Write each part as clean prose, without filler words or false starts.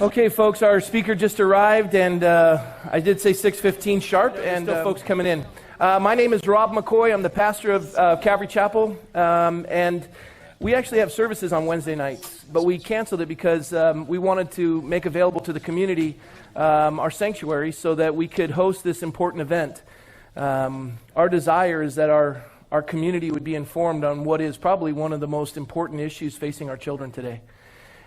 Okay, folks, our speaker just arrived, and I did say 6:15 sharp, and folks coming in. My name is Rob McCoy. I'm the pastor of Calvary Chapel, and we actually have services on Wednesday nights, but we canceled it because we wanted to make available to the community our sanctuary so that we could host this important event. Our desire is that our community would be informed on what is probably one of the most important issues facing our children today.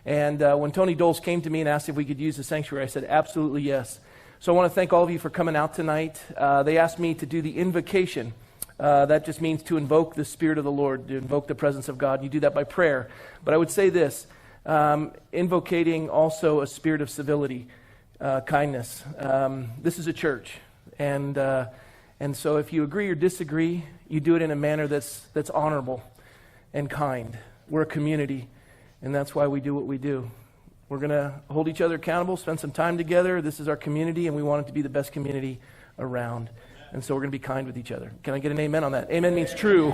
And when Tony Doles came to me and asked if we could use the sanctuary, I said, absolutely yes. So I want to thank all of you for coming out tonight. They asked me to do the invocation. That just means to invoke the Spirit of the Lord, to invoke the presence of God. You do that by prayer. But I would say this, invocating also a spirit of civility, kindness. This is a church. And so if you agree or disagree, you do it in a manner that's honorable and kind. We're a community. And that's why we do what we do. We're going to hold each other accountable, spend some time together. This is our community, and we want it to be the best community around. And so we're going to be kind with each other. Can I get an amen on that? Amen means true.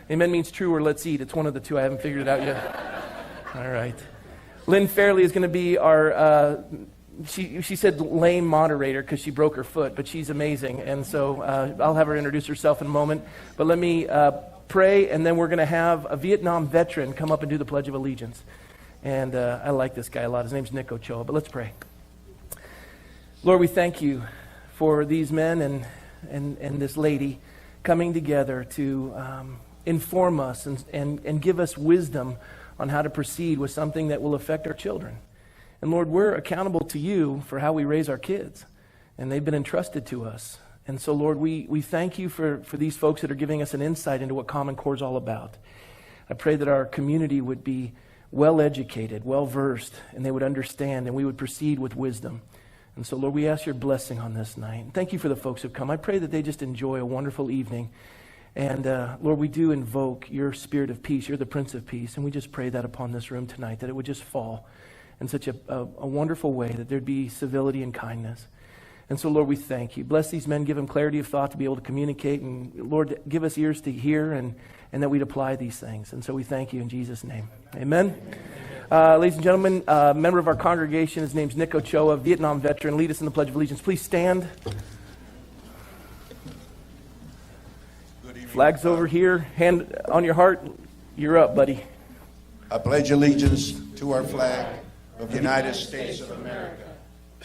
Amen means true or let's eat. It's one of the two. I haven't figured it out yet. All right. Lynn Fairley is going to be our, she said lame moderator because she broke her foot, but she's amazing. And so I'll have her introduce herself in a moment. But let me pray, and then we're going to have a Vietnam veteran come up and do the Pledge of Allegiance. And I like this guy a lot. His name's Nick Ochoa, but let's pray. Lord, we thank you for these men and this lady coming together to inform us and give us wisdom on how to proceed with something that will affect our children. And Lord, we're accountable to you for how we raise our kids, and they've been entrusted to us. And so, Lord, we thank you for these folks that are giving us an insight into what Common Core is all about. I pray that our community would be well-educated, well-versed, and they would understand, and we would proceed with wisdom. And so, Lord, we ask your blessing on this night. Thank you for the folks who've come. I pray that they just enjoy a wonderful evening. And, Lord, we do invoke your spirit of peace. You're the Prince of Peace. And we just pray that upon this room tonight, that it would just fall in such a wonderful way, that there'd be civility and kindness. And so, Lord, we thank you. Bless these men. Give them clarity of thought to be able to communicate. And, Lord, give us ears to hear and that we'd apply these things. And so we thank you in Jesus' name. Amen. Ladies and gentlemen, a member of our congregation, his name's Nick Ochoa, Vietnam veteran. Lead us in the Pledge of Allegiance. Please stand. Flag's over here. Hand on your heart. You're up, buddy. I pledge allegiance to our flag of the United States of America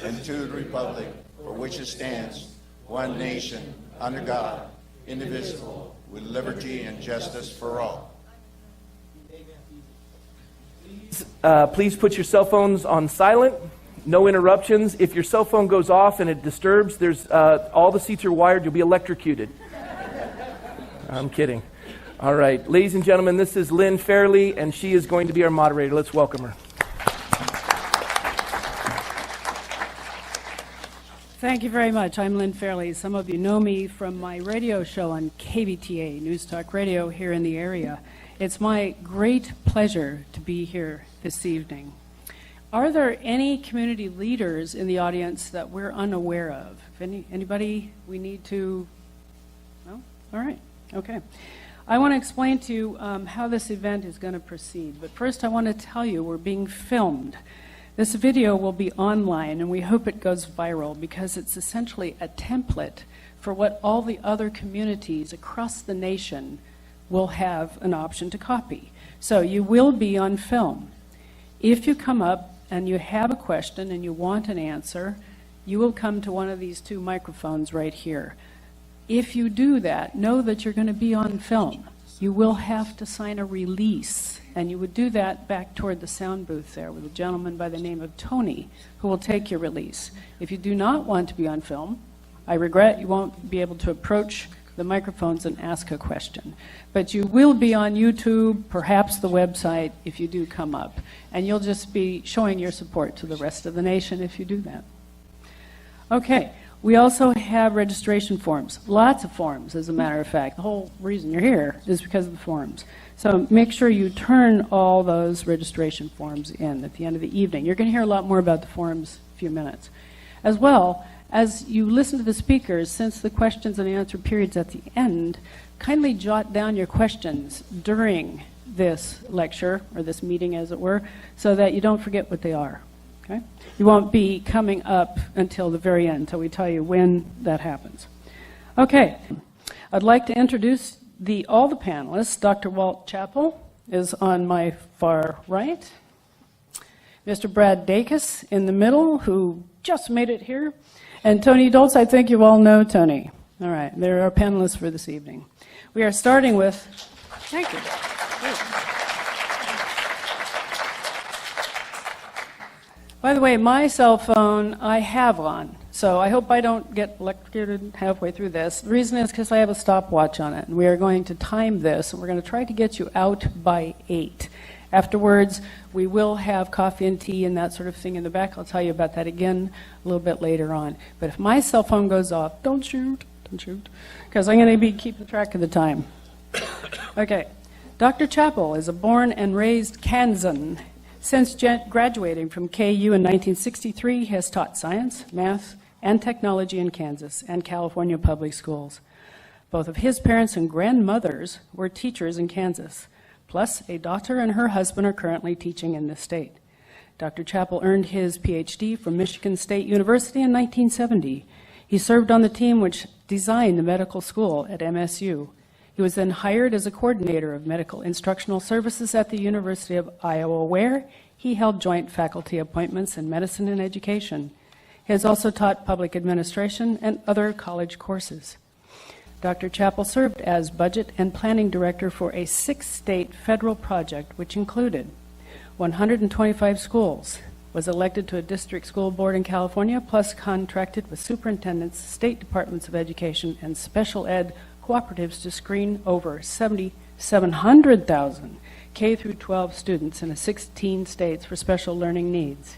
and to the republic for which it stands, one nation, under God, indivisible, with liberty and justice for all. Please put your cell phones on silent. No interruptions. If your cell phone goes off and it disturbs, there's all the seats are wired. You'll be electrocuted. I'm kidding. All right. Ladies and gentlemen, this is Lynn Fairley, and she is going to be our moderator. Let's welcome her. Thank you very much. I'm Lynn Fairley. Some of you know me from my radio show on KBTA, News Talk Radio here in the area. It's my great pleasure to be here this evening. Are there any community leaders in the audience that we're unaware of? Anybody we need to? No? All right. Okay. I want to explain to you how this event is going to proceed. But first I want to tell you we're being filmed. This video will be online, and we hope it goes viral because it's essentially a template for what all the other communities across the nation will have an option to copy. So you will be on film. If you come up and you have a question and you want an answer, you will come to one of these two microphones right here. If you do that, know that you're going to be on film. You will have to sign a release, and you would do that back toward the sound booth there with a gentleman by the name of Tony who will take your release. If you do not want to be on film, I regret you won't be able to approach the microphones and ask a question. But you will be on YouTube, perhaps the website, if you do come up. And you'll just be showing your support to the rest of the nation if you do that. Okay. We also have registration forms, lots of forms, as a matter of fact. The whole reason you're here is because of the forms. So make sure you turn all those registration forms in at the end of the evening. You're going to hear a lot more about the forms in a few minutes. As well, as you listen to the speakers, since the questions and answer period's at the end, kindly jot down your questions during this lecture, or this meeting as it were, so that you don't forget what they are. Okay? You won't be coming up until the very end, until we tell you when that happens. Okay, I'd like to introduce all the panelists. Dr. Walt Chappell is on my far right. Mr. Brad Dacus in the middle, who just made it here. And Tony Dolce, I think you all know Tony. All right, they're our panelists for this evening. We are starting with, thank you. By the way, my cell phone I have on, so I hope I don't get electrocuted halfway through this. The reason is because I have a stopwatch on it, and we are going to time this, and we're going to try to get you out by 8. Afterwards, we will have coffee and tea and that sort of thing in the back. I'll tell you about that again a little bit later on. But if my cell phone goes off, don't shoot, because I'm going to be keeping track of the time. Okay, Dr. Chappell is a born and raised Kansan. Since graduating from KU in 1963, he has taught science, math, and technology in Kansas and California public schools. Both of his parents and grandmothers were teachers in Kansas. Plus, a daughter and her husband are currently teaching in the state. Dr. Chappell earned his PhD from Michigan State University in 1970. He served on the team which designed the medical school at MSU. He was then hired as a coordinator of medical instructional services at the University of Iowa, where he held joint faculty appointments in medicine and education. He has also taught public administration and other college courses. Dr. Chappell served as budget and planning director for a 6-state federal project, which included 125 schools, was elected to a district school board in California, plus contracted with superintendents, state departments of education, and special ed cooperatives to screen over 700,000 K through 12 students in 16 states for special learning needs.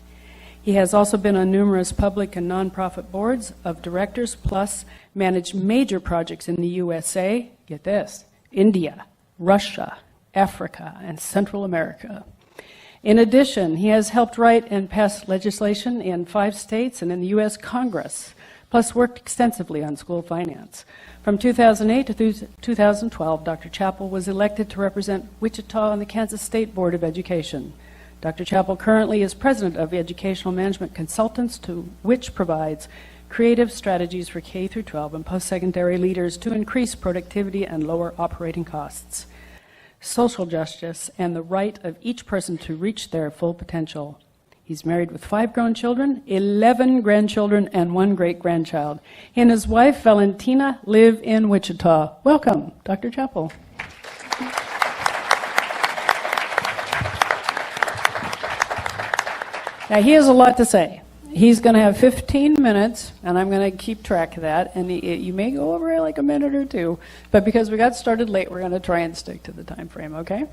He has also been on numerous public and nonprofit boards of directors, plus managed major projects in the USA, get this, India, Russia, Africa, and Central America. In addition, he has helped write and pass legislation in 5 states and in the U.S. Congress, plus worked extensively on school finance. From 2008 to 2012, Dr. Chappell was elected to represent Wichita on the Kansas State Board of Education. Dr. Chappell currently is president of Educational Management Consultants, which provides creative strategies for K through 12 and post-secondary leaders to increase productivity and lower operating costs, social justice, and the right of each person to reach their full potential. He's married with 5 grown children, 11 grandchildren, and 1 great-grandchild. He and his wife, Valentina, live in Wichita. Welcome, Dr. Chappell. Now, he has a lot to say. He's going to have 15 minutes, and I'm going to keep track of that. And you may go over like a minute or two, but because we got started late, we're going to try and stick to the time frame, okay?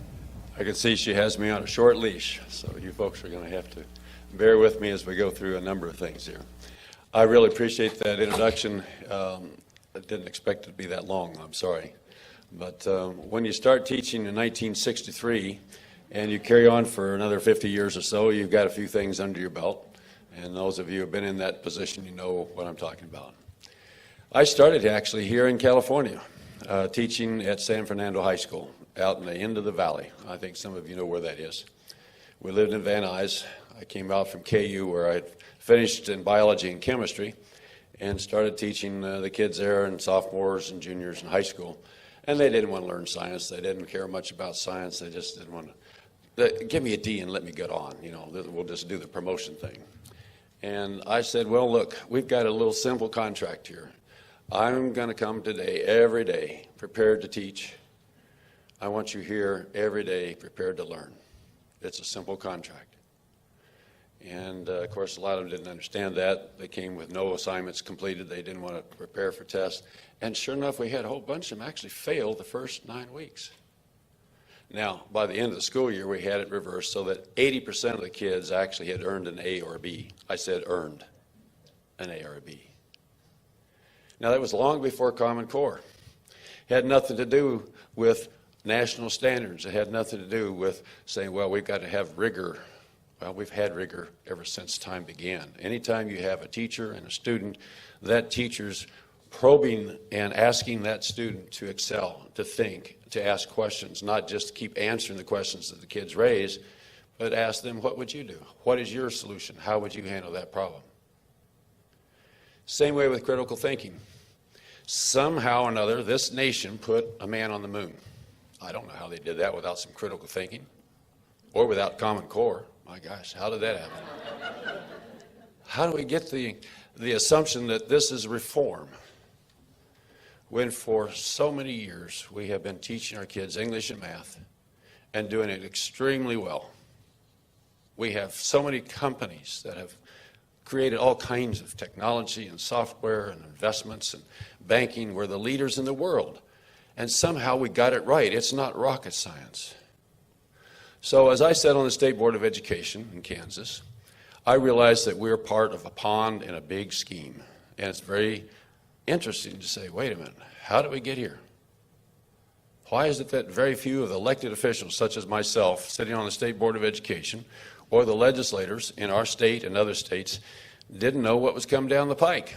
I can see she has me on a short leash, so you folks are going to have to bear with me as we go through a number of things here. I really appreciate that introduction. I didn't expect it to be that long, I'm sorry. But when you start teaching in 1963 and you carry on for another 50 years or so, you've got a few things under your belt. And those of you who have been in that position, you know what I'm talking about. I started actually here in California, teaching at San Fernando High School, out in the end of the valley. I think some of you know where that is. We lived in Van Nuys. I came out from KU where I finished in biology and chemistry and started teaching the kids there and sophomores and juniors in high school. And they didn't want to learn science. They didn't care much about science. They just didn't want to, give me a D and let me get on. You know, we'll just do the promotion thing. And I said, well, look, we've got a little simple contract here. I'm going to come today, every day, prepared to teach. I want you here every day, prepared to learn. It's a simple contract. And, of course, a lot of them didn't understand that. They came with no assignments completed. They didn't want to prepare for tests. And sure enough, we had a whole bunch of them actually fail the first 9 weeks. Now, by the end of the school year, we had it reversed so that 80% of the kids actually had earned an A or a B. I said earned an A or a B. Now, that was long before Common Core. It had nothing to do with national standards. It had nothing to do with saying, well, we've got to have rigor. Well, we've had rigor ever since time began. Anytime you have a teacher and a student, that teacher's probing and asking that student to excel, to think, to ask questions, not just keep answering the questions that the kids raise, but ask them, what would you do? What is your solution? How would you handle that problem? Same way with critical thinking. Somehow or another, this nation put a man on the moon. I don't know how they did that without some critical thinking or without Common Core. My gosh, how did that happen? How do we get the assumption that this is reform when for so many years we have been teaching our kids English and math and doing it extremely well? We have so many companies that have created all kinds of technology and software and investments and banking. We're the leaders in the world. And somehow we got it right. It's not rocket science. So as I said on the State Board of Education in Kansas, I realized that we're part of a pond in a big scheme. And it's very interesting to say, wait a minute, how did we get here? Why is it that very few of the elected officials, such as myself, sitting on the State Board of Education, or the legislators in our state and other states, didn't know what was coming down the pike?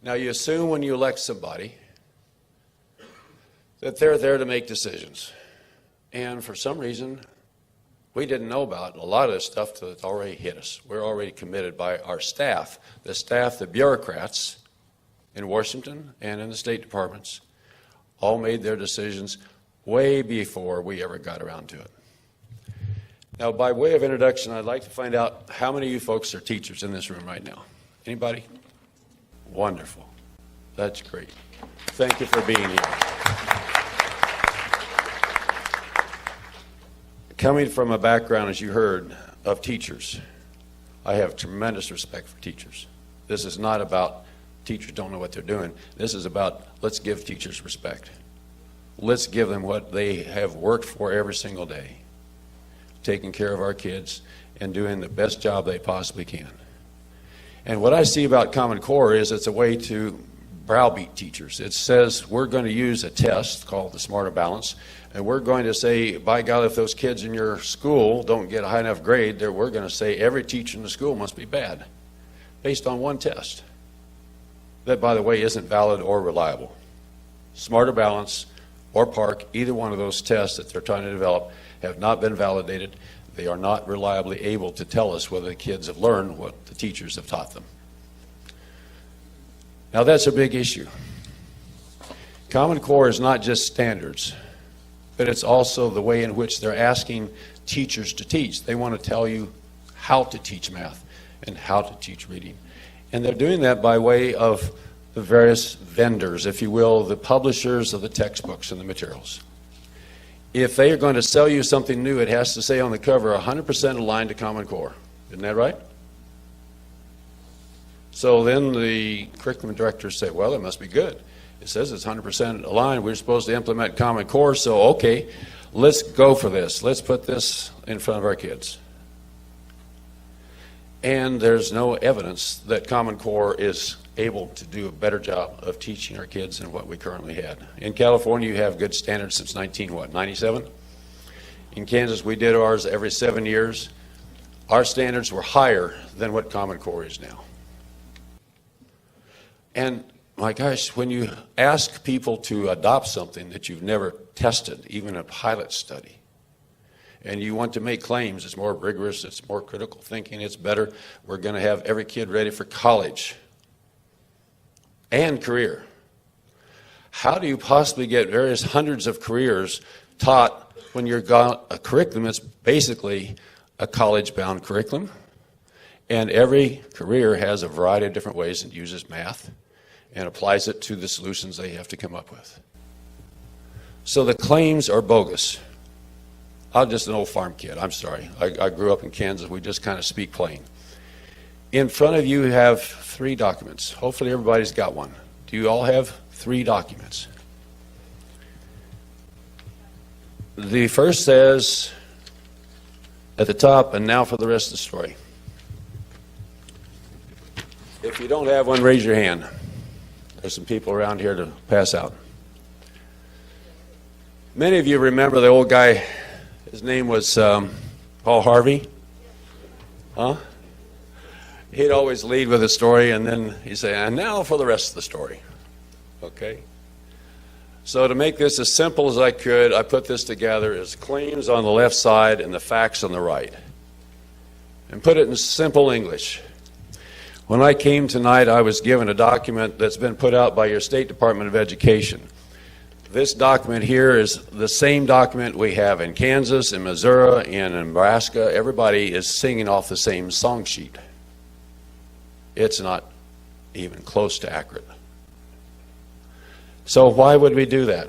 Now, you assume when you elect somebody that they're there to make decisions. And for some reason, we didn't know about a lot of this stuff that's already hit us. We're already committed by our staff, the bureaucrats in Washington and in the State Departments, all made their decisions way before we ever got around to it. Now, by way of introduction, I'd like to find out how many of you folks are teachers in this room right now. Anybody? Wonderful. That's great. Thank you for being here. Coming from a background, as you heard, of teachers, I have tremendous respect for teachers. This is not about teachers don't know what they're doing. This is about let's give teachers respect. Let's give them what they have worked for every single day, taking care of our kids and doing the best job they possibly can. And what I see about Common Core is it's a way to browbeat teachers. It says we're going to use a test called the Smarter Balance, and we're going to say, by God, if those kids in your school don't get a high enough grade, we're going to say every teacher in the school must be bad, based on one test. That, by the way, isn't valid or reliable. Smarter Balance or PARC, either one of those tests that they're trying to develop, have not been validated. They are not reliably able to tell us whether the kids have learned what the teachers have taught them. Now, that's a big issue. Common Core is not just standards, but it's also the way in which they're asking teachers to teach. They want to tell you how to teach math and how to teach reading. And they're doing that by way of the various vendors, if you will, the publishers of the textbooks and the materials. If they are going to sell you something new, it has to say on the cover 100% aligned to Common Core. Isn't that right? So then the curriculum directors say, well, it must be good. It says it's 100% aligned. We're supposed to implement Common Core, so okay, let's go for this. Let's put this in front of our kids. And there's no evidence that Common Core is able to do a better job of teaching our kids than what we currently had. In California, you have good standards since 1997? In Kansas, we did ours every 7 years. Our standards were higher than what Common Core is now. And my gosh, when you ask people to adopt something that you've never tested, even a pilot study, and you want to make claims, it's more rigorous, it's more critical thinking, it's better, we're going to have every kid ready for college and career. How do you possibly get various hundreds of careers taught when you've got a curriculum that's basically a college-bound curriculum? And every career has a variety of different ways it uses math and applies it to the solutions they have to come up with. So the claims are bogus. I'm just an old farm kid. I'm sorry. I grew up in Kansas. We just kind of speak plain. In front of you have 3 documents. Hopefully everybody's got one. Do you all have 3 documents? The first says at the top, and now for the rest of the story. If you don't have one, raise your hand. There's some people around here to pass out. Many of you remember the old guy, his name was Paul Harvey. Huh? He'd always lead with a story, and then he'd say, and now for the rest of the story. Okay? So to make this as simple as I could, I put this together as claims on the left side and the facts on the right. And put it in simple English. When I came tonight, I was given a document that's been put out by your State Department of Education. This document here is the same document we have in Kansas, in Missouri, and in Nebraska. Everybody is singing off the same song sheet. It's not even close to accurate. So why would we do that?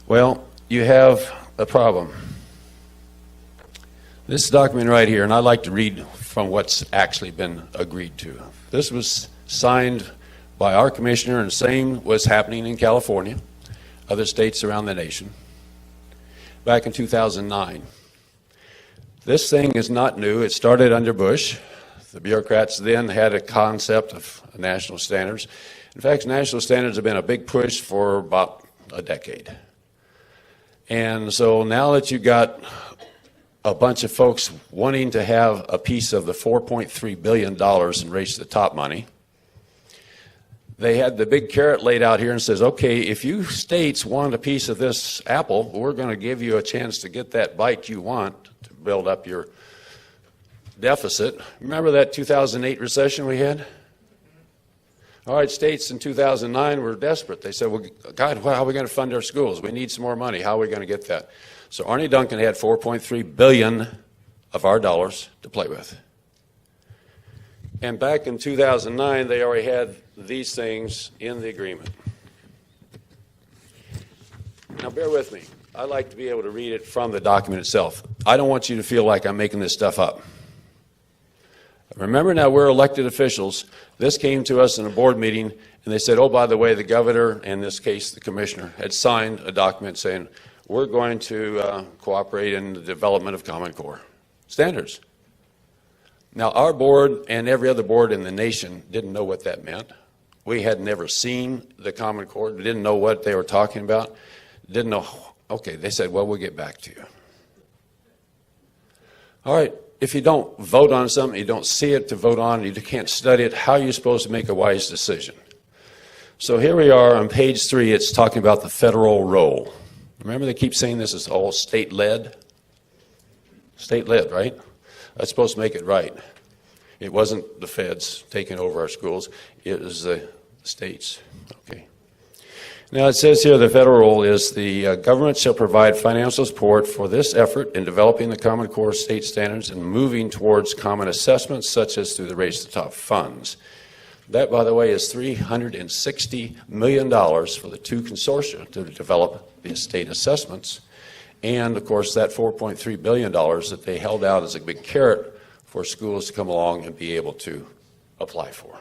Well, you have a problem. This document right here, and I'd like to read from what's actually been agreed to. This was signed by our commissioner, and the same was happening in California, other states around the nation, back in 2009. This thing is not new. It started under Bush. The bureaucrats then had a concept of national standards. In fact, national standards have been a big push for about a decade. And so now that you've got a bunch of folks wanting to have a piece of the $4.3 billion in Race to the Top money, they had the big carrot laid out here and says, okay, if you states want a piece of this apple, we're going to give you a chance to get that bite you want to build up your deficit. Remember that 2008 recession we had? All right, states in 2009 were desperate. They said, well, God, how are we going to fund our schools? We need some more money. How are we going to get that? So Arne Duncan had $4.3 billion of our dollars to play with. And back in 2009, they already had these things in the agreement. Now, bear with me. I like to be able to read it from the document itself. I don't want you to feel like I'm making this stuff up. Remember now, we're elected officials. This came to us in a board meeting, and they said, oh, by the way, the governor, in this case the commissioner, had signed a document saying, we're going to cooperate in the development of Common Core standards. Now, our board and every other board in the nation didn't know what that meant. We had never seen the Common Core, didn't know what they were talking about, didn't know. Okay, they said, well, we'll get back to you. All right. If you don't vote on something, you don't see it to vote on, you can't study it, how are you supposed to make a wise decision? So here we are on page 3, it's talking about the federal role. Remember they keep saying this is all state-led? State-led, right? That's supposed to make it right. It wasn't the feds taking over our schools, it was the states. Okay. Now it says here the federal role is the government shall provide financial support for this effort in developing the Common Core state standards and moving towards common assessments such as through the Race to the Top funds. That, by the way, is $360 million for the two consortia to develop the state assessments. And, of course, that $4.3 billion that they held out as a big carrot for schools to come along and be able to apply for.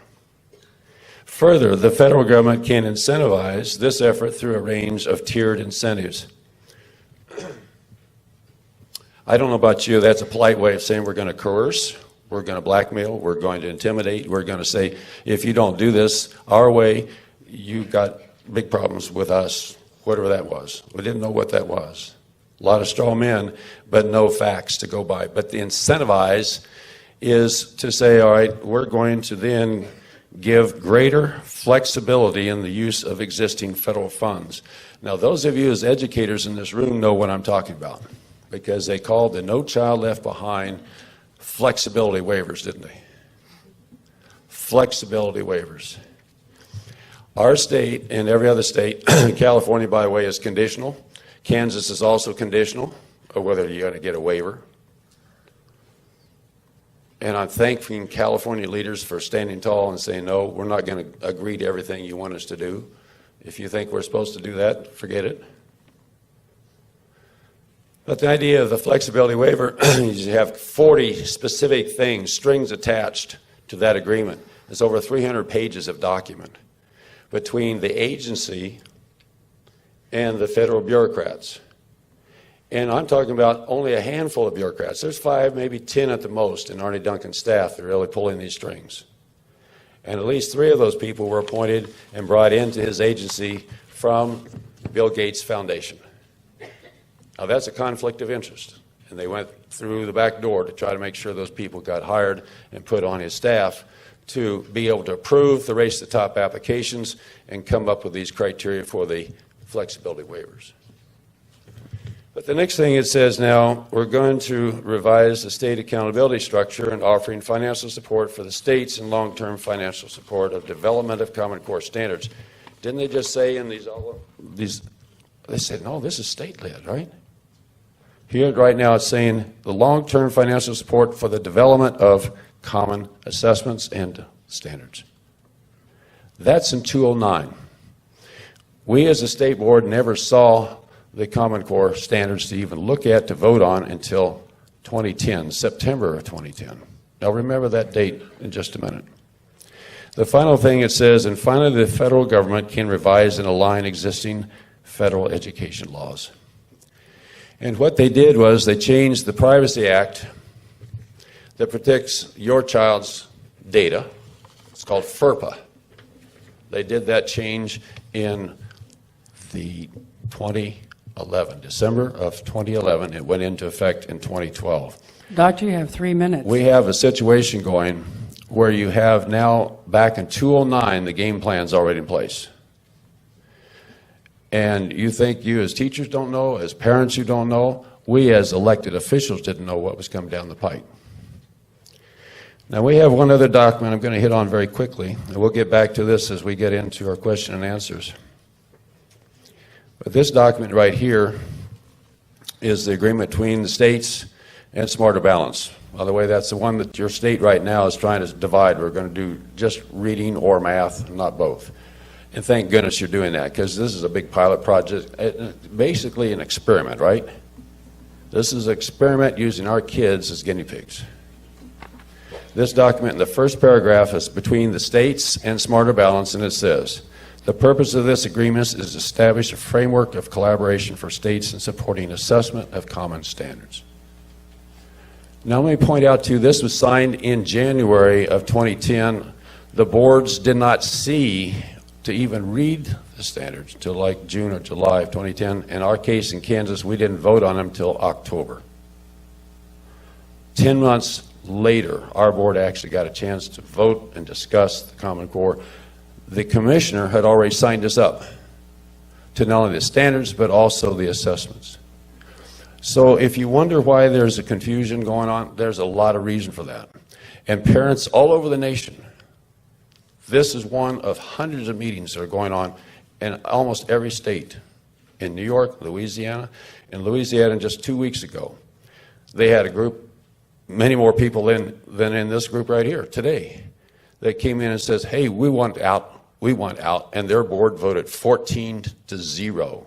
Further, the federal government can incentivize this effort through a range of tiered incentives. I don't know about you, that's a polite way of saying we're going to coerce, we're going to blackmail, we're going to intimidate, we're going to say, if you don't do this our way, you've got big problems with us, whatever that was. We didn't know what that was. A lot of straw men, but no facts to go by. But the incentivize is to say, all right, we're going to then give greater flexibility in the use of existing federal funds. Now, those of you as educators in this room know what I'm talking about, because they called the No Child Left Behind flexibility waivers, didn't they? Flexibility waivers. Our state and every other state, California, by the way, is conditional. Kansas is also conditional, or whether you're going to get a waiver. And I'm thanking California leaders for standing tall and saying, no, we're not going to agree to everything you want us to do. If you think we're supposed to do that, forget it. But the idea of the flexibility waiver is you have 40 specific things, strings attached to that agreement. It's over 300 pages of document between the agency and the federal bureaucrats. And I'm talking about only a handful of bureaucrats. There's 5, maybe 10 at the most in Arne Duncan's staff that are really pulling these strings. And at least 3 of those people were appointed and brought into his agency from Bill Gates Foundation. Now that's a conflict of interest. And they went through the back door to try to make sure those people got hired and put on his staff to be able to approve the race to the top applications and come up with these criteria for the flexibility waivers. But the next thing it says now, we're going to revise the state accountability structure and offering financial support for the states and long-term financial support of development of Common Core standards. Didn't they just say in these, they said, no, this is state-led, right? Here right now it's saying the long-term financial support for the development of common assessments and standards. That's in 2009. We as a state board never saw the Common Core standards to even look at, to vote on, until 2010, September of 2010. Now remember that date in just a minute. The final thing it says, and finally the federal government can revise and align existing federal education laws. And what they did was they changed the Privacy Act that protects your child's data. It's called FERPA. They did that change in the 2011, December of 2011. It went into effect in 2012. Doctor, you have 3 minutes. We have a situation going where you have now, back in 2009, the game plan's already in place. And you think you as teachers don't know, as parents you don't know, we as elected officials didn't know what was coming down the pike. Now we have one other document I'm going to hit on very quickly, and we'll get back to this as we get into our question and answers. But this document right here is the agreement between the states and Smarter Balance. By the way, that's the one that your state right now is trying to divide. We're going to do just reading or math, not both. And thank goodness you're doing that, because this is a big pilot project, basically an experiment, right? This is an experiment using our kids as guinea pigs. This document in the first paragraph is between the states and Smarter Balance, and it says, the purpose of this agreement is to establish a framework of collaboration for states in supporting assessment of common standards. Now let me point out to you, this was signed in January of 2010. The boards did not see to even read the standards until like June or July of 2010. In our case in Kansas, we didn't vote on them until October. 10 months later, our board actually got a chance to vote and discuss the Common Core. The commissioner had already signed us up to not only the standards, but also the assessments. So if you wonder why there's a confusion going on, there's a lot of reason for that. And parents all over the nation, this is one of hundreds of meetings that are going on in almost every state. In New York, Louisiana. In Louisiana, just 2 weeks ago, they had a group, many more people than in this group right here today, that came in and says, hey, we want out, and their board voted 14-0.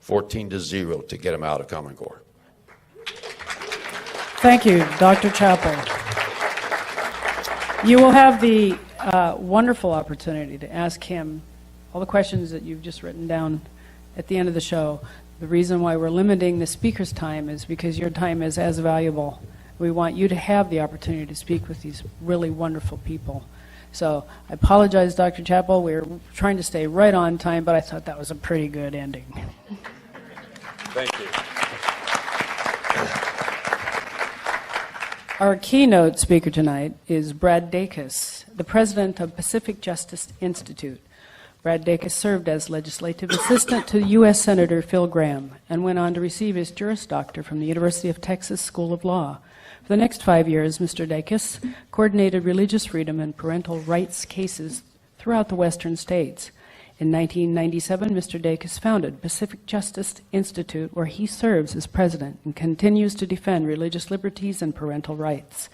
14-0 to get them out of Common Core. Thank you, Dr. Chappell. You will have the wonderful opportunity to ask him all the questions that you've just written down at the end of the show. The reason why we're limiting the speaker's time is because your time is as valuable. We want you to have the opportunity to speak with these really wonderful people. So I apologize, Dr. Chappell. We're trying to stay right on time, but I thought that was a pretty good ending. Thank you. Our keynote speaker tonight is Brad Dacus, the president of Pacific Justice Institute. Brad Dacus served as legislative assistant to U.S. Senator Phil Gramm and went on to receive his Juris Doctor from the University of Texas School of Law. For the next 5 years, Mr. Dacus coordinated religious freedom and parental rights cases throughout the western states. In 1997, Mr. Dacus founded Pacific Justice Institute, where he serves as president and continues to defend religious liberties and parental rights.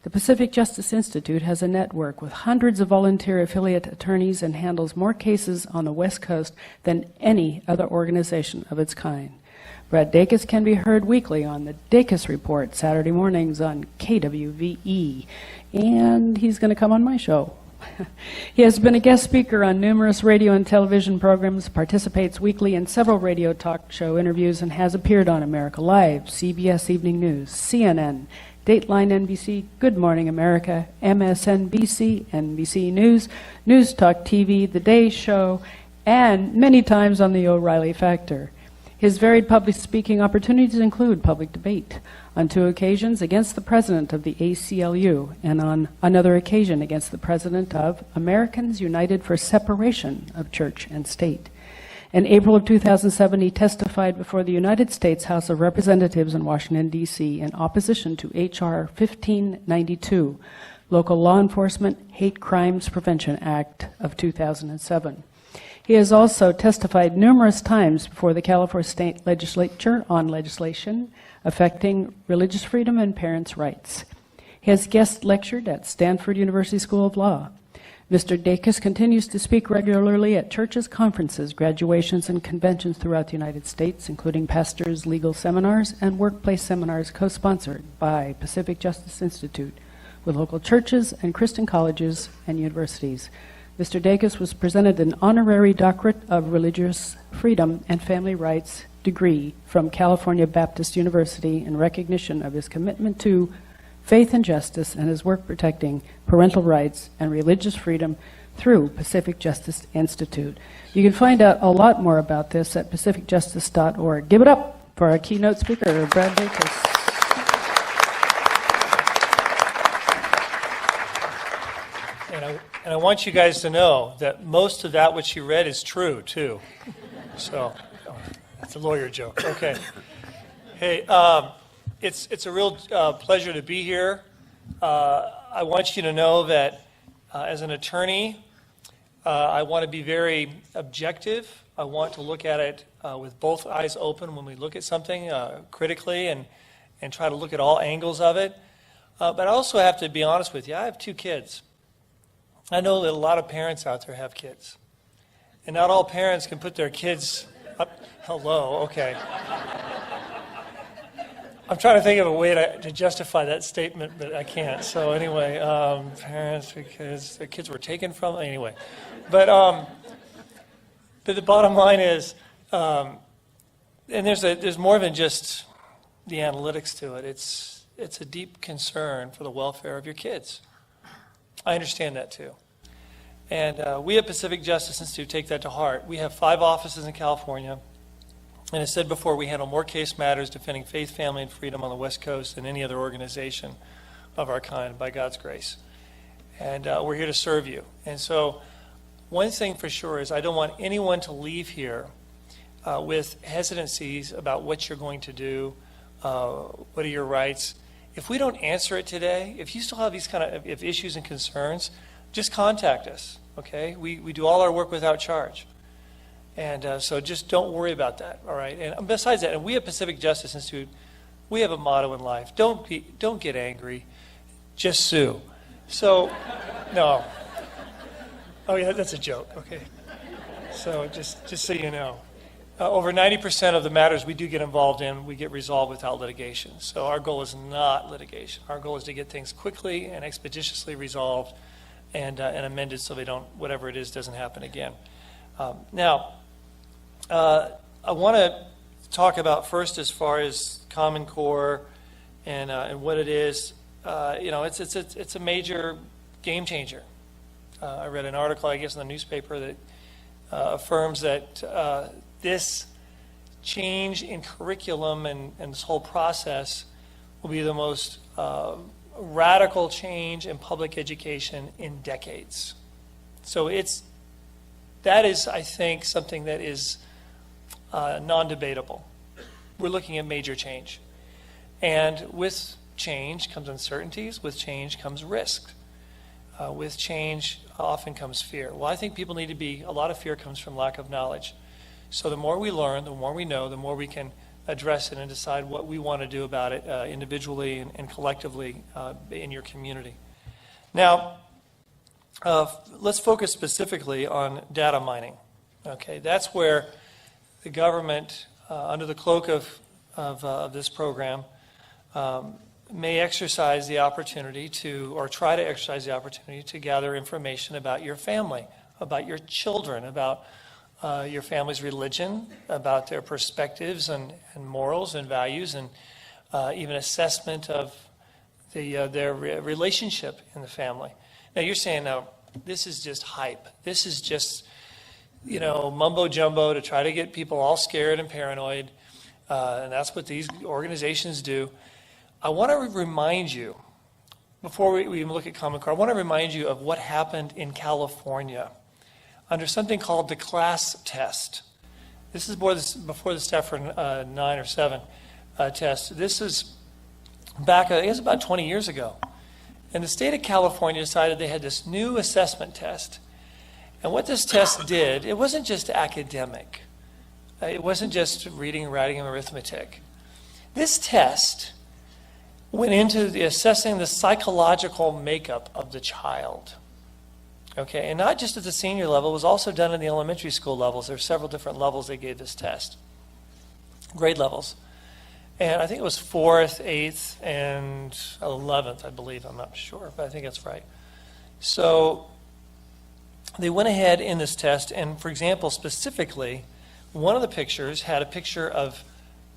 The Pacific Justice Institute has a network with hundreds of volunteer affiliate attorneys and handles more cases on the West Coast than any other organization of its kind. Brad Dacus can be heard weekly on the Dacus Report, Saturday mornings on KWVE, and he's going to come on my show. He has been a guest speaker on numerous radio and television programs, participates weekly in several radio talk show interviews, and has appeared on America Live, CBS Evening News, CNN, Dateline NBC, Good Morning America, MSNBC, NBC News, News Talk TV, The Day Show, and many times on The O'Reilly Factor. His varied public speaking opportunities include public debate, on 2 occasions against the president of the ACLU, and on another occasion against the president of Americans United for Separation of Church and State. In April of 2007, he testified before the United States House of Representatives in Washington, D.C., in opposition to H.R. 1592, Local Law Enforcement Hate Crimes Prevention Act of 2007. He has also testified numerous times before the California State Legislature on legislation affecting religious freedom and parents' rights. He has guest lectured at Stanford University School of Law. Mr. Dacus continues to speak regularly at churches, conferences, graduations, and conventions throughout the United States, including pastors' legal seminars and workplace seminars co-sponsored by Pacific Justice Institute with local churches and Christian colleges and universities. Mr. Dacus was presented an honorary doctorate of religious freedom and family rights degree from California Baptist University in recognition of his commitment to faith and justice and his work protecting parental rights and religious freedom through Pacific Justice Institute. You can find out a lot more about this at pacificjustice.org. Give it up for our keynote speaker, Brad Dacus. And I want you guys to know that most of that which you read is true, too. So, that's a lawyer joke. Okay. Hey, it's a real pleasure to be here. I want you to know that as an attorney, I want to be very objective. I want to look at it with both eyes open when we look at something critically and try to look at all angles of it. But I also have to be honest with you. I have 2 kids. I know that a lot of parents out there have kids. And not all parents can put their kids up. Hello, okay. I'm trying to think of a way to justify that statement, but I can't. So anyway, parents, because their kids were taken from, anyway. But the bottom line is, and there's more than just the analytics to it. It's a deep concern for the welfare of your kids. I understand that too. And we at Pacific Justice Institute take that to heart. We have 5 offices in California. And as said before, we handle more case matters defending faith, family, and freedom on the West Coast than any other organization of our kind, by God's grace. And we're here to serve you. And so one thing for sure is I don't want anyone to leave here with hesitancies about what you're going to do, what are your rights. If we don't answer it today, if you still have these kind of issues and concerns, just contact us, okay? We do all our work without charge. And so just don't worry about that, all right? And besides that, and we at Pacific Justice Institute, we have a motto in life. Don't get angry, just sue. So, no. Oh, yeah, that's a joke, okay. So just so you know. Over 90% of the matters we do get involved in, we get resolved without litigation. So our goal is not litigation. Our goal is to get things quickly and expeditiously resolved and amended so they don't, whatever it is, doesn't happen again. Now, I want to talk about first as far as Common Core and what it is. It's a major game changer. I read an article, I guess, in the newspaper that affirms that this change in curriculum and this whole process will be the most radical change in public education in decades. So that is, I think, something that is non-debatable. We're looking at major change. And with change comes uncertainties. With change comes risk. With change often comes fear. Well, I think people need to be, a lot of fear comes from lack of knowledge. So the more we learn, the more we know, the more we can address it and decide what we want to do about it individually and collectively in your community. Now, let's focus specifically on data mining. Okay, that's where the government, under the cloak of this program, may exercise the opportunity to, or try to exercise the opportunity to gather information about your family, about your children, about your family's religion, about their perspectives and morals and values, and even assessment of their relationship in the family. Now you're saying, now, this is just hype. This is just mumbo jumbo to try to get people all scared and paranoid. And that's what these organizations do. I want to remind you, before we even look at Common Core, I want to remind you of what happened in California under something called the class test. This is before the Stafford 9 or 7 test. This is back, I guess, about 20 years ago. And the state of California decided they had this new assessment test. And what this test did, it wasn't just academic. It wasn't just reading, writing, and arithmetic. This test went into assessing the psychological makeup of the child. Okay, and not just at the senior level, it was also done in the elementary school levels. There are several different levels they gave this test, grade levels. And I think it was 4th, 8th, and 11th, I believe. I'm not sure, but I think that's right. So they went ahead in this test, and for example, specifically, one of the pictures had a picture of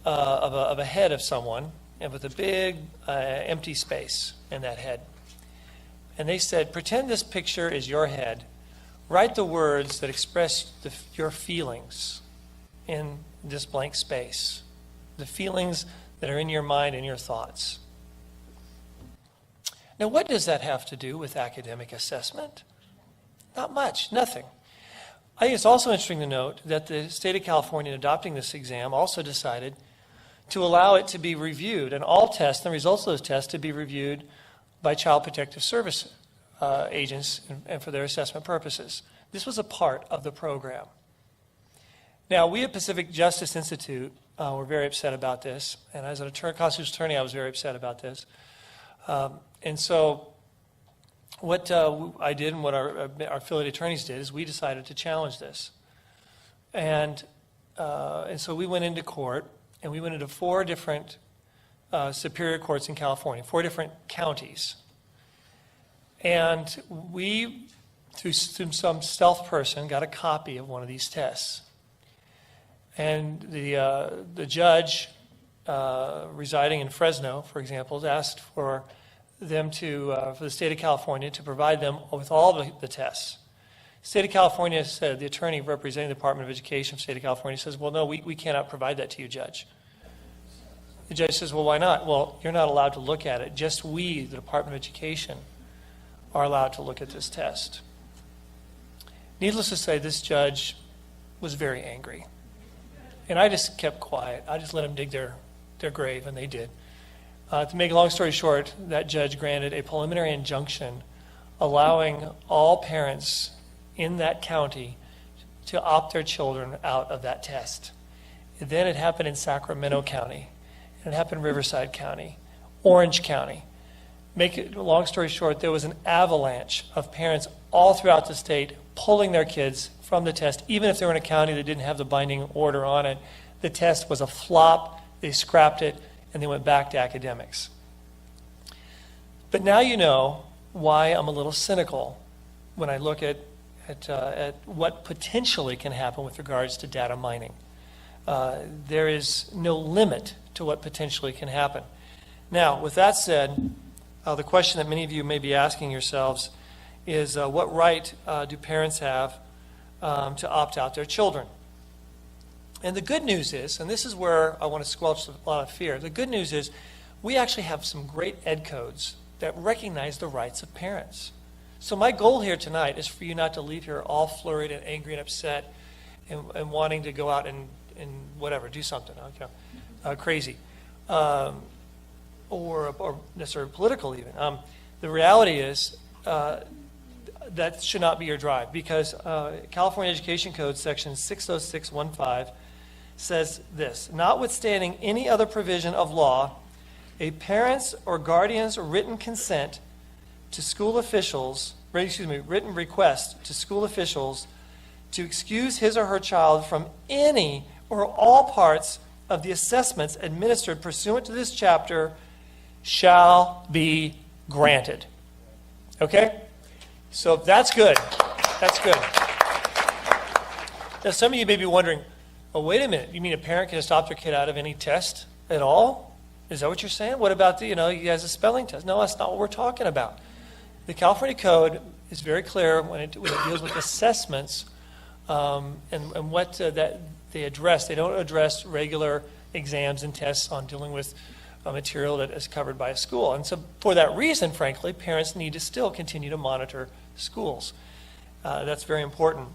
a head of someone, and with a big empty space in that head. And they said, pretend this picture is your head. Write the words that express your feelings in this blank space. The feelings that are in your mind and your thoughts. Now, what does that have to do with academic assessment? Not much, nothing. I think it's also interesting to note that the state of California, in adopting this exam, also decided to allow it to be reviewed, and all tests, the results of those tests, to be reviewed by Child Protective Service agents and for their assessment purposes. This was a part of the program. Now, we at Pacific Justice Institute were very upset about this, and as an constitutional attorney, I was very upset about this. And so what I did and what our affiliate attorneys did is we decided to challenge this. And so we went into court, and we went into 4 different superior courts in California, 4 different counties. And we, through some stealth person, got a copy of one of these tests. And the judge residing in Fresno, for example, asked for them for the state of California to provide them with all the tests. The state of California said, the attorney representing the Department of Education of the state of California says, well, no, we cannot provide that to you, Judge. The judge says, well, why not? Well, you're not allowed to look at it. Just we, the Department of Education, are allowed to look at this test. Needless to say, this judge was very angry. And I just kept quiet. I just let them dig their grave, and they did. To make a long story short, that judge granted a preliminary injunction allowing all parents in that county to opt their children out of that test. And then it happened in Sacramento County. It happened in Riverside County, Orange County. Make it a long story short, there was an avalanche of parents all throughout the state pulling their kids from the test, even if they were in a county that didn't have the binding order on it. The test was a flop. They scrapped it, and they went back to academics. But now you know why I'm a little cynical when I look at what potentially can happen with regards to data mining. There is no limit to what potentially can happen. Now, with that said, the question that many of you may be asking yourselves is what right do parents have to opt out their children? And the good news is, and this is where I want to squelch a lot of fear, the good news is we actually have some great ed codes that recognize the rights of parents. So my goal here tonight is for you not to leave here all flurried and angry and upset and wanting to go out and whatever, do something crazy or necessarily political even. The reality is that should not be your drive, because California Education Code section 60615 says this: notwithstanding any other provision of law, a parent's or guardian's written consent to school officials, written request to school officials to excuse his or her child from any or all parts of the assessments administered pursuant to this chapter shall be granted. Okay? So that's good. That's good. Now, some of you may be wondering, oh, wait a minute, you mean a parent can just opt their kid out of any test at all? Is that what you're saying? What about you guys, a spelling test? No, that's not what we're talking about. The California Code is very clear when it deals with assessments and what that they address. They don't address regular exams and tests on dealing with material that is covered by a school. And so for that reason, frankly, parents need to still continue to monitor schools. That's very important.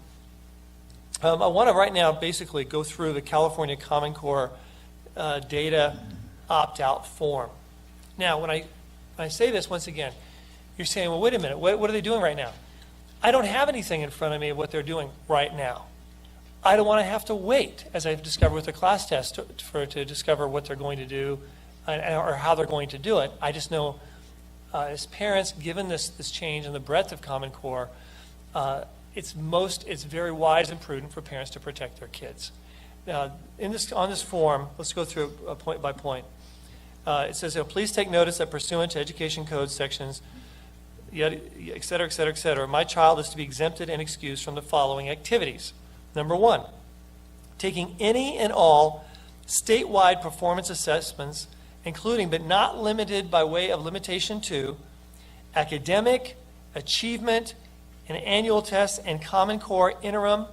I want to right now basically go through the California Common Core data opt-out form. Now, when I say this once again, you're saying, well, wait a minute, what are they doing right now? I don't have anything in front of me of what they're doing right now. I don't want to have to wait, as I've discovered with the class test, to discover what they're going to do or how they're going to do it. I just know, as parents, given this change in the breadth of Common Core, it's very wise and prudent for parents to protect their kids. Now, on this form, let's go through point by point. It says, please take notice that pursuant to Education Code sections, et cetera, et cetera, et cetera, my child is to be exempted and excused from the following activities. Number 1, taking any and all statewide performance assessments, including but not limited by way of limitation to academic, achievement, and annual tests and Common Core interim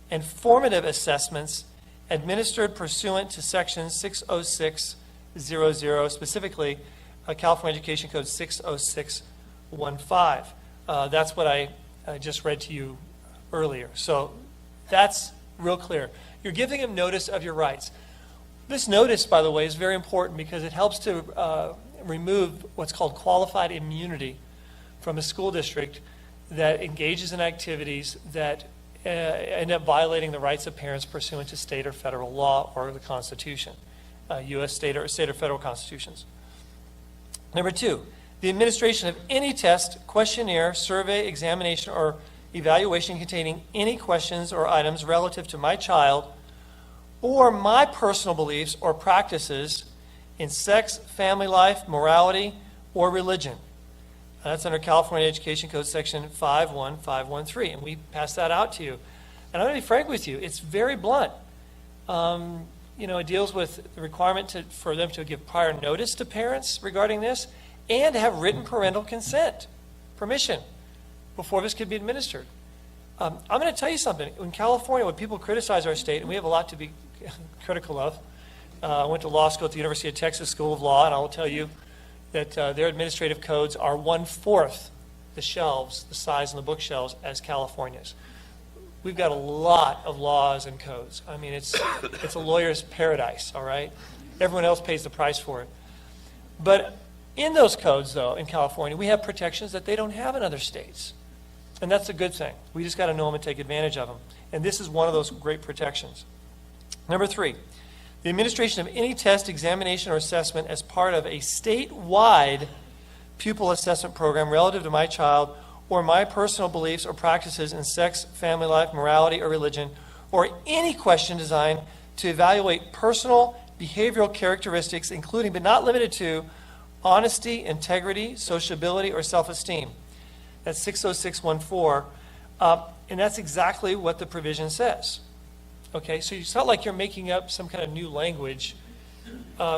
and formative assessments administered pursuant to Section 60600, specifically California Education Code 60615. That's what I just read to you earlier. So that's real clear. You're giving them notice of your rights. This notice, by the way, is very important because it helps to remove what's called qualified immunity from a school district that engages in activities that end up violating the rights of parents pursuant to state or federal law or the Constitution, U.S. state or federal constitutions. Number 2, the administration of any test, questionnaire, survey, examination, or evaluation containing any questions or items relative to my child or my personal beliefs or practices in sex, family life, morality, or religion. That's under California Education Code Section 51513, and we pass that out to you. And I'm going to be frank with you, it's very blunt. It deals with the requirement for them to give prior notice to parents regarding this and to have written parental consent, permission, before this could be administered. I'm going to tell you something. In California, when people criticize our state, and we have a lot to be critical of, I went to law school at the University of Texas School of Law, and I will tell you that their administrative codes are 1/4 the size in the bookshelves as California's. We've got a lot of laws and codes. I mean, it's a lawyer's paradise, all right? Everyone else pays the price for it. But in those codes, though, in California, we have protections that they don't have in other states. And that's a good thing. We just got to know them and take advantage of them. And this is one of those great protections. Number 3, the administration of any test, examination, or assessment as part of a statewide pupil assessment program relative to my child or my personal beliefs or practices in sex, family life, morality, or religion, or any question designed to evaluate personal behavioral characteristics, including but not limited to honesty, integrity, sociability, or self-esteem. That's 60614, and that's exactly what the provision says. Okay, so it's not like you're making up some kind of new language.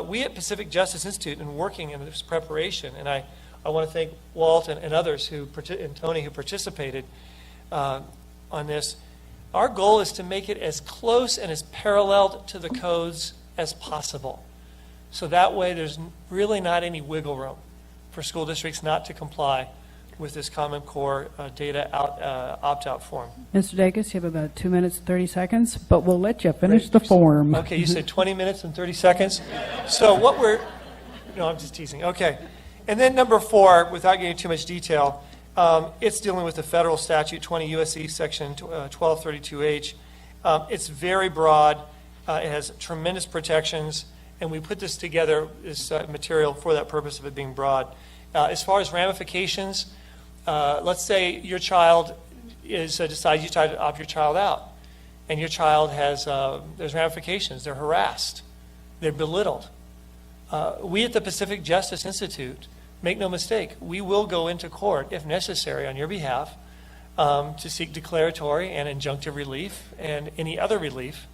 We at Pacific Justice Institute, in working in this preparation, and I want to thank Walt and others and Tony who participated on this. Our goal is to make it as close and as paralleled to the codes as possible. So that way there's really not any wiggle room for school districts not to comply with this Common Core data opt-out form. Mr. Dacus, you have about 2 minutes and 30 seconds, but we'll let you finish the form. Okay, you said 20 minutes and 30 seconds. So no, I'm just teasing. Okay. And then number 4, without getting too much detail, it's dealing with the federal statute, 20 U.S.C. Section 1232H. It's very broad. It has tremendous protections, and we put this together, this material, for that purpose of it being broad. As far as ramifications, let's say your child decides you try to opt your child out, and your child has, there's ramifications. They're harassed. They're belittled. We at the Pacific Justice Institute, make no mistake, we will go into court, if necessary, on your behalf to seek declaratory and injunctive relief and any other relief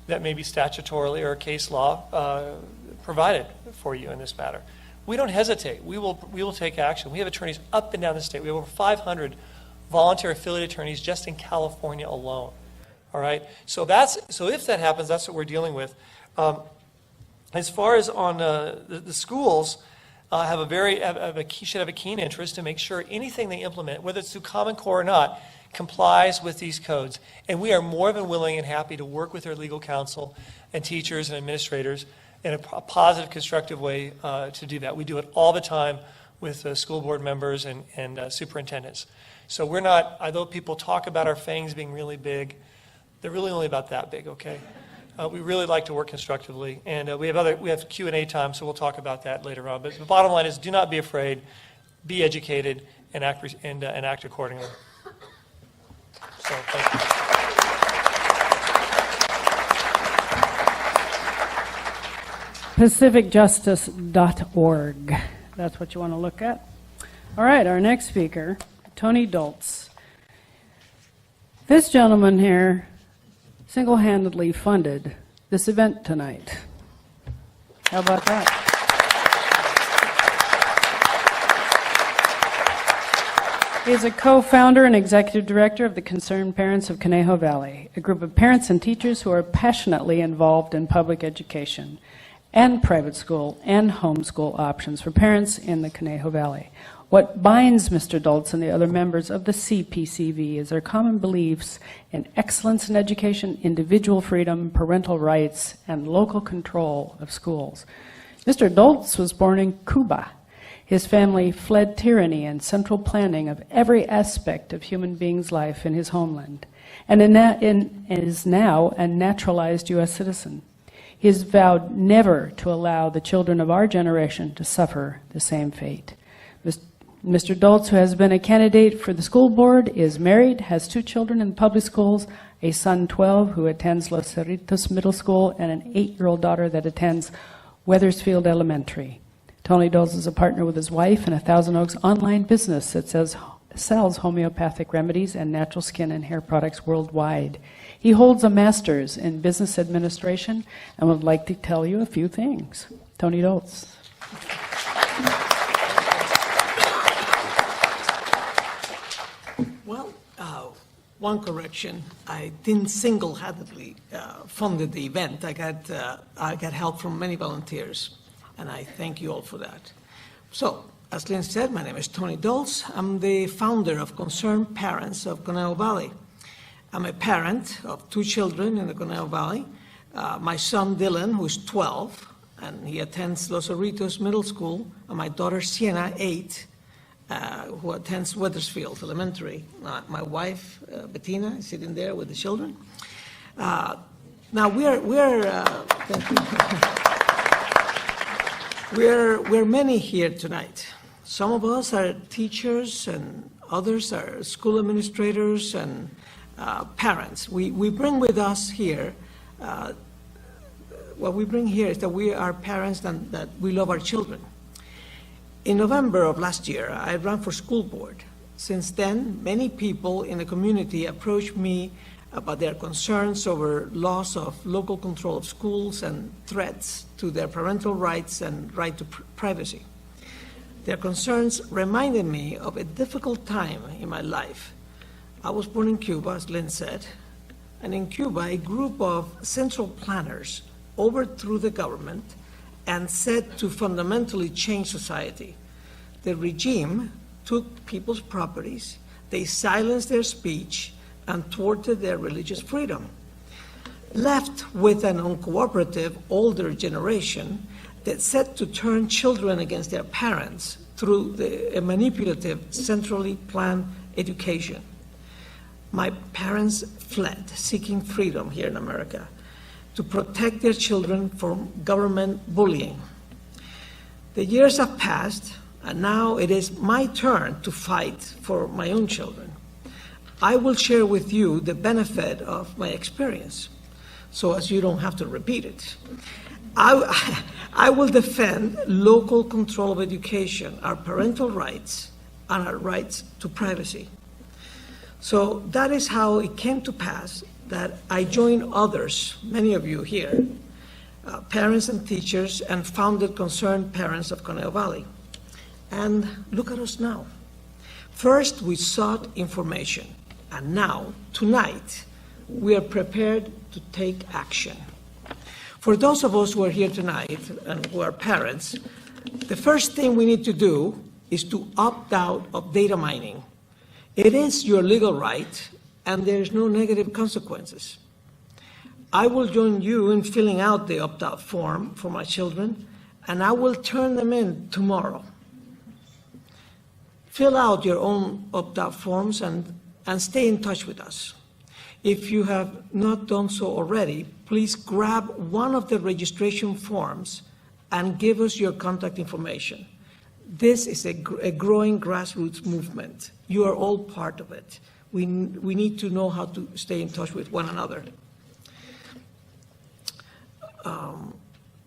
that may be statutorily or case law provided for you in this matter. We don't hesitate. We will take action. We have attorneys up and down the state. We have over 500 volunteer affiliate attorneys just in California alone. All right. So if that happens, that's what we're dealing with. As far as on the schools, should have a keen interest to make sure anything they implement, whether it's through Common Core or not, complies with these codes. And we are more than willing and happy to work with our legal counsel and teachers and administrators in a positive, constructive way to do that. We do it all the time with school board members and superintendents. So we're not, although people talk about our fangs being really big, they're really only about that big, okay? We really like to work constructively, and we have Q&A time, so we'll talk about that later on. But the bottom line is, do not be afraid, be educated, and act accordingly. So, thank you. PacificJustice.org. That's what you want to look at. All right, our next speaker, Tony Doltz. This gentleman here single-handedly funded this event tonight. How about that? He is a co-founder and executive director of the Concerned Parents of Conejo Valley, a group of parents and teachers who are passionately involved in public education and private school and homeschool options for parents in the Conejo Valley. What binds Mr. Doltz and the other members of the CPCV is their common beliefs in excellence in education, individual freedom, parental rights, and local control of schools. Mr. Doltz was born in Cuba. His family fled tyranny and central planning of every aspect of human beings' life in his homeland, and is now a naturalized U.S. citizen. He has vowed never to allow the children of our generation to suffer the same fate. Mr. Doltz, who has been a candidate for the school board, is married, has 2 children in public schools, a son 12 who attends Los Cerritos Middle School, and an 8-year-old daughter that attends Weathersfield Elementary. Tony Doltz is a partner with his wife in a Thousand Oaks online business that sells homeopathic remedies and natural skin and hair products worldwide. He holds a master's in business administration and would like to tell you a few things. Tony Doltz. Well, one correction. I didn't single-handedly funded the event. I got help from many volunteers, and I thank you all for that. So, as Lynn said, my name is Tony Doltz. I'm the founder of Concerned Parents of Conejo Valley. I'm a parent of 2 children in the Conejo Valley. My son Dylan, who's 12, and he attends Los Cerritos Middle School, and my daughter Sienna, 8, who attends Weathersfield Elementary. My wife, Bettina, is sitting there with the children. Now we're many here tonight. Some of us are teachers, and others are school administrators and parents. We bring with us here. What we bring here is that we are parents and that we love our children. In November of last year, I ran for school board. Since then, many people in the community approached me about their concerns over loss of local control of schools and threats to their parental rights and right to privacy. Their concerns reminded me of a difficult time in my life. I was born in Cuba, as Lynn said, and in Cuba, a group of central planners overthrew the government and set to fundamentally change society. The regime took people's properties, they silenced their speech, and thwarted their religious freedom. Left with an uncooperative older generation that set to turn children against their parents through a manipulative, centrally planned education. My parents fled, seeking freedom here in America, to protect their children from government bullying. The years have passed, and now it is my turn to fight for my own children. I will share with you the benefit of my experience, so as you don't have to repeat it. I will defend local control of education, our parental rights, and our rights to privacy. So that is how it came to pass that I joined others, many of you here, parents and teachers, and founded Concerned Parents of Conejo Valley. And look at us now. First, we sought information, and now, tonight, we are prepared to take action. For those of us who are here tonight and who are parents, the first thing we need to do is to opt out of data mining. It is your legal right, and there's no negative consequences. I will join you in filling out the opt-out form for my children, and I will turn them in tomorrow. Fill out your own opt-out forms and stay in touch with us. If you have not done so already, please grab one of the registration forms and give us your contact information. This is a growing grassroots movement. You are all part of it. We need to know how to stay in touch with one another.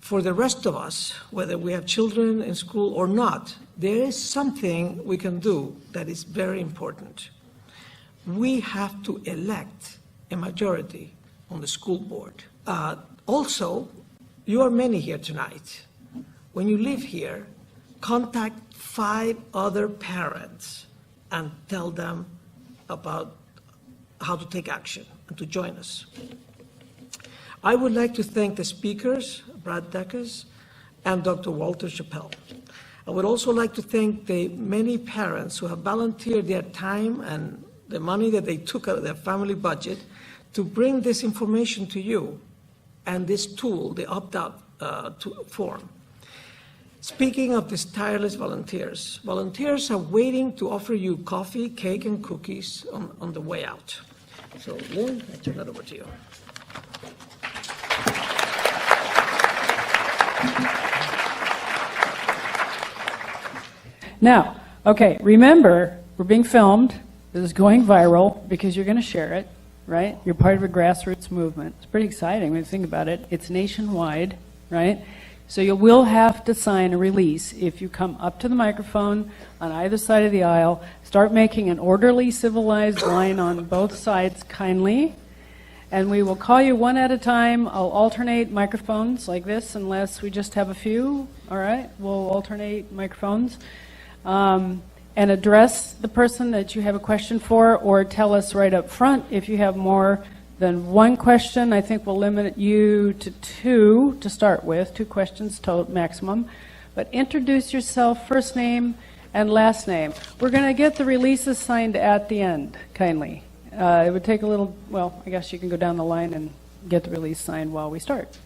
For the rest of us, whether we have children in school or not, there is something we can do that is very important. We have to elect a majority on the school board. Also, you are many here tonight. When you leave here, contact 5 other parents and tell them about how to take action and to join us. I would like to thank the speakers, Brad Deckers and Dr. Walter Chappell. I would also like to thank the many parents who have volunteered their time and the money that they took out of their family budget to bring this information to you and this tool, the opt-out form. Speaking of these tireless volunteers, volunteers are waiting to offer you coffee, cake, and cookies on the way out. So, Lynn, I turn that over to you. Now, okay, remember, we're being filmed. This is going viral because you're going to share it, right? You're part of a grassroots movement. It's pretty exciting when you think about it. It's nationwide, right? So you will have to sign a release if you come up to the microphone on either side of the aisle. Start making an orderly, civilized line on both sides kindly. And we will call you one at a time. I'll alternate microphones like this unless we just have a few. All right, we'll alternate microphones. And address the person that you have a question for, or tell us right up front if you have more than one question. I think we'll limit you to 2 to start with, 2 questions total maximum. But introduce yourself, first name and last name. We're going to get the releases signed at the end, kindly. It would take a little, well, I guess you can go down the line and get the release signed while we start.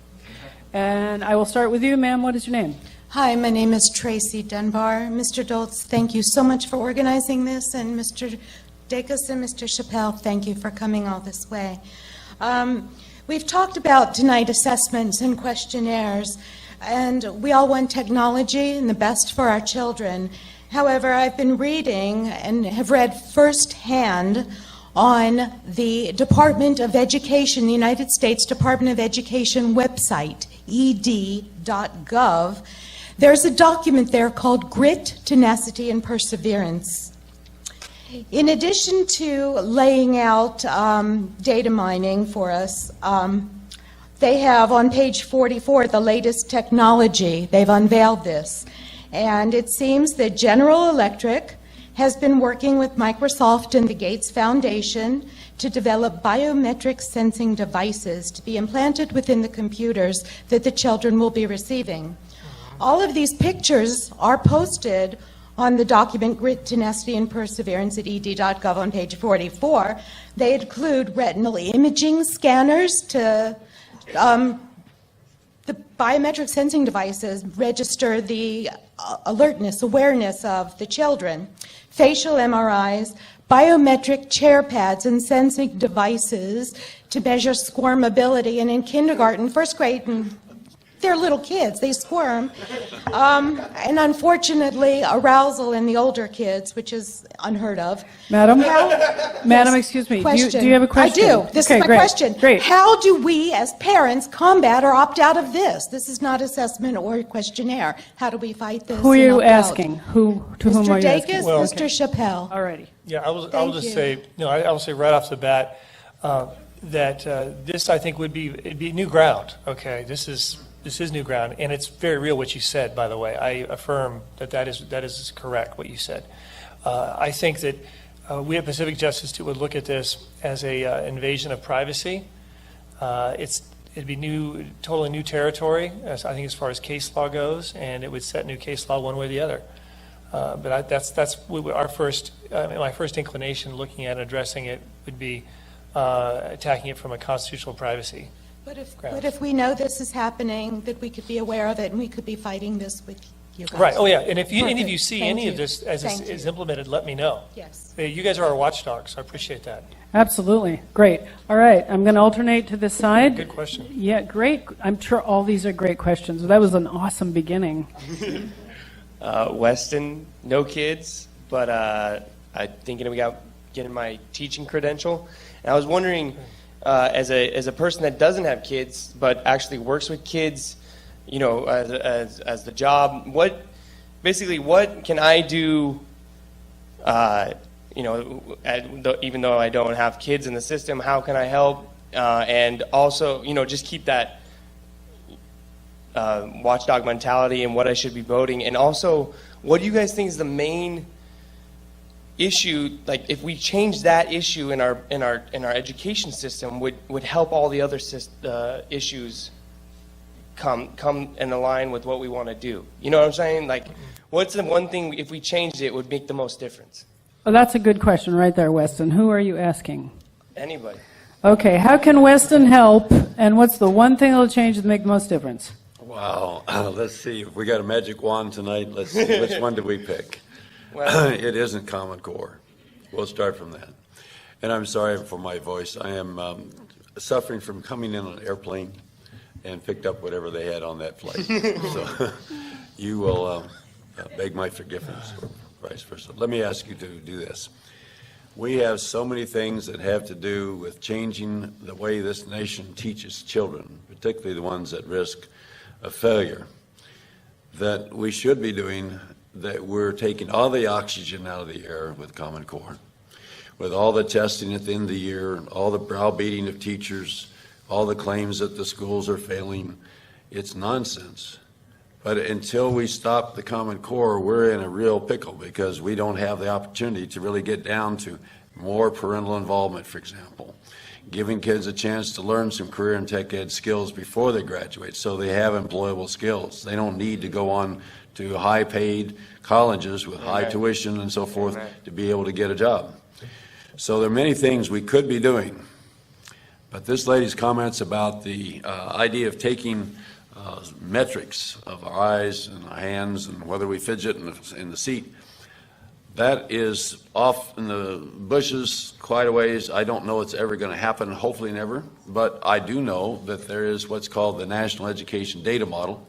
And I will start with you, ma'am. What is your name? Hi, my name is Tracy Dunbar. Mr. Doltz, thank you so much for organizing this, and Mr. Dacus and Mr. Chappelle, thank you for coming all this way. We've talked about tonight assessments and questionnaires, and we all want technology and the best for our children. However, I've been reading and have read firsthand on the Department of Education, the United States Department of Education website, ed.gov. There's a document there called Grit, Tenacity, and Perseverance. In addition to laying out data mining for us, they have on page 44 the latest technology. They've unveiled this. And it seems that General Electric has been working with Microsoft and the Gates Foundation to develop biometric sensing devices to be implanted within the computers that the children will be receiving. All of these pictures are posted on the document Grit, Tenacity, and Perseverance at ed.gov on page 44. They include retinal imaging scanners to the biometric sensing devices register the alertness, awareness of the children, facial MRIs, biometric chair pads and sensing devices to measure squirmability. And in kindergarten, first grade, and they're little kids, they squirm. And unfortunately, arousal in the older kids, which is unheard of. Madam? Yes. Madam, excuse me. Do you have a question? I do. This is my question. Great. How do we, as parents, combat or opt out of this? This is not assessment or questionnaire. How do we fight this? Who are you and opt out? asking? To whom are you asking? Mr. Dacus, Mr. Chappelle. Alrighty. Yeah, I will Thank just you. say, I will say right off the bat that this, I think, it'd be new ground. Okay, this is new ground, and it's very real what you said. By the way, I affirm that is correct what you said. I think that we at Pacific Justice would look at this as a invasion of privacy. It'd be totally new territory, I think, as far as case law goes, and it would set new case law one way or the other. But that's our first. My first inclination, looking at and addressing it, would be attacking it from a constitutional privacy. But if we know this is happening, that we could be aware of it and we could be fighting this with you guys. Right. Oh, yeah. And if any of you Perfect. see Thank any you. of this as Thank it's you. implemented, let me know. Yes. You guys are our watchdogs. So I appreciate that. Absolutely. Great. All right. I'm going to alternate to this side. Good question. Yeah, great. I'm sure all these are great questions. That was an awesome beginning. Weston, no kids, but I'm thinking about getting my teaching credential. And I was wondering, as a person that doesn't have kids but actually works with kids, you know, as the job, what can I do? You know, even though I don't have kids in the system, how can I help? And also, you know, just keep that watchdog mentality and what I should be voting. And also, what do you guys think is the main issue? Like, if we change that issue in our education system, would help all the other issues come and align with what we want to do. You know what I'm saying? Like, what's the one thing, if we changed it, would make the most difference? Well, that's a good question right there, Weston. Who are you asking? Anybody. Okay, how can Weston help, and what's the one thing that'll change that make the most difference? Wow. Let's see. If we got a magic wand tonight, let's see. Which one do we pick? Well, It isn't Common Core. We'll start from that. And I'm sorry for my voice. I am suffering from coming in on an airplane and picked up whatever they had on that flight. So you will beg my forgiveness or vice versa. Let me ask you to do this. We have so many things that have to do with changing the way this nation teaches children, particularly the ones at risk of failure, that we should be doing, that we're taking all the oxygen out of the air with Common Core, with all the testing at the end of the year, all the browbeating of teachers, all the claims that the schools are failing. It's nonsense. But until we stop the Common Core, we're in a real pickle because we don't have the opportunity to really get down to more parental involvement, for example. Giving kids a chance to learn some career and tech ed skills before they graduate so they have employable skills. They don't need to go on to high-paid colleges with high tuition and so forth to be able to get a job. So there are many things we could be doing. But this lady's comments about the idea of taking metrics of our eyes and our hands and whether we fidget in the seat, that is off in the bushes quite a ways. I don't know it's ever going to happen, hopefully never, but I do know that there is what's called the National Education Data Model.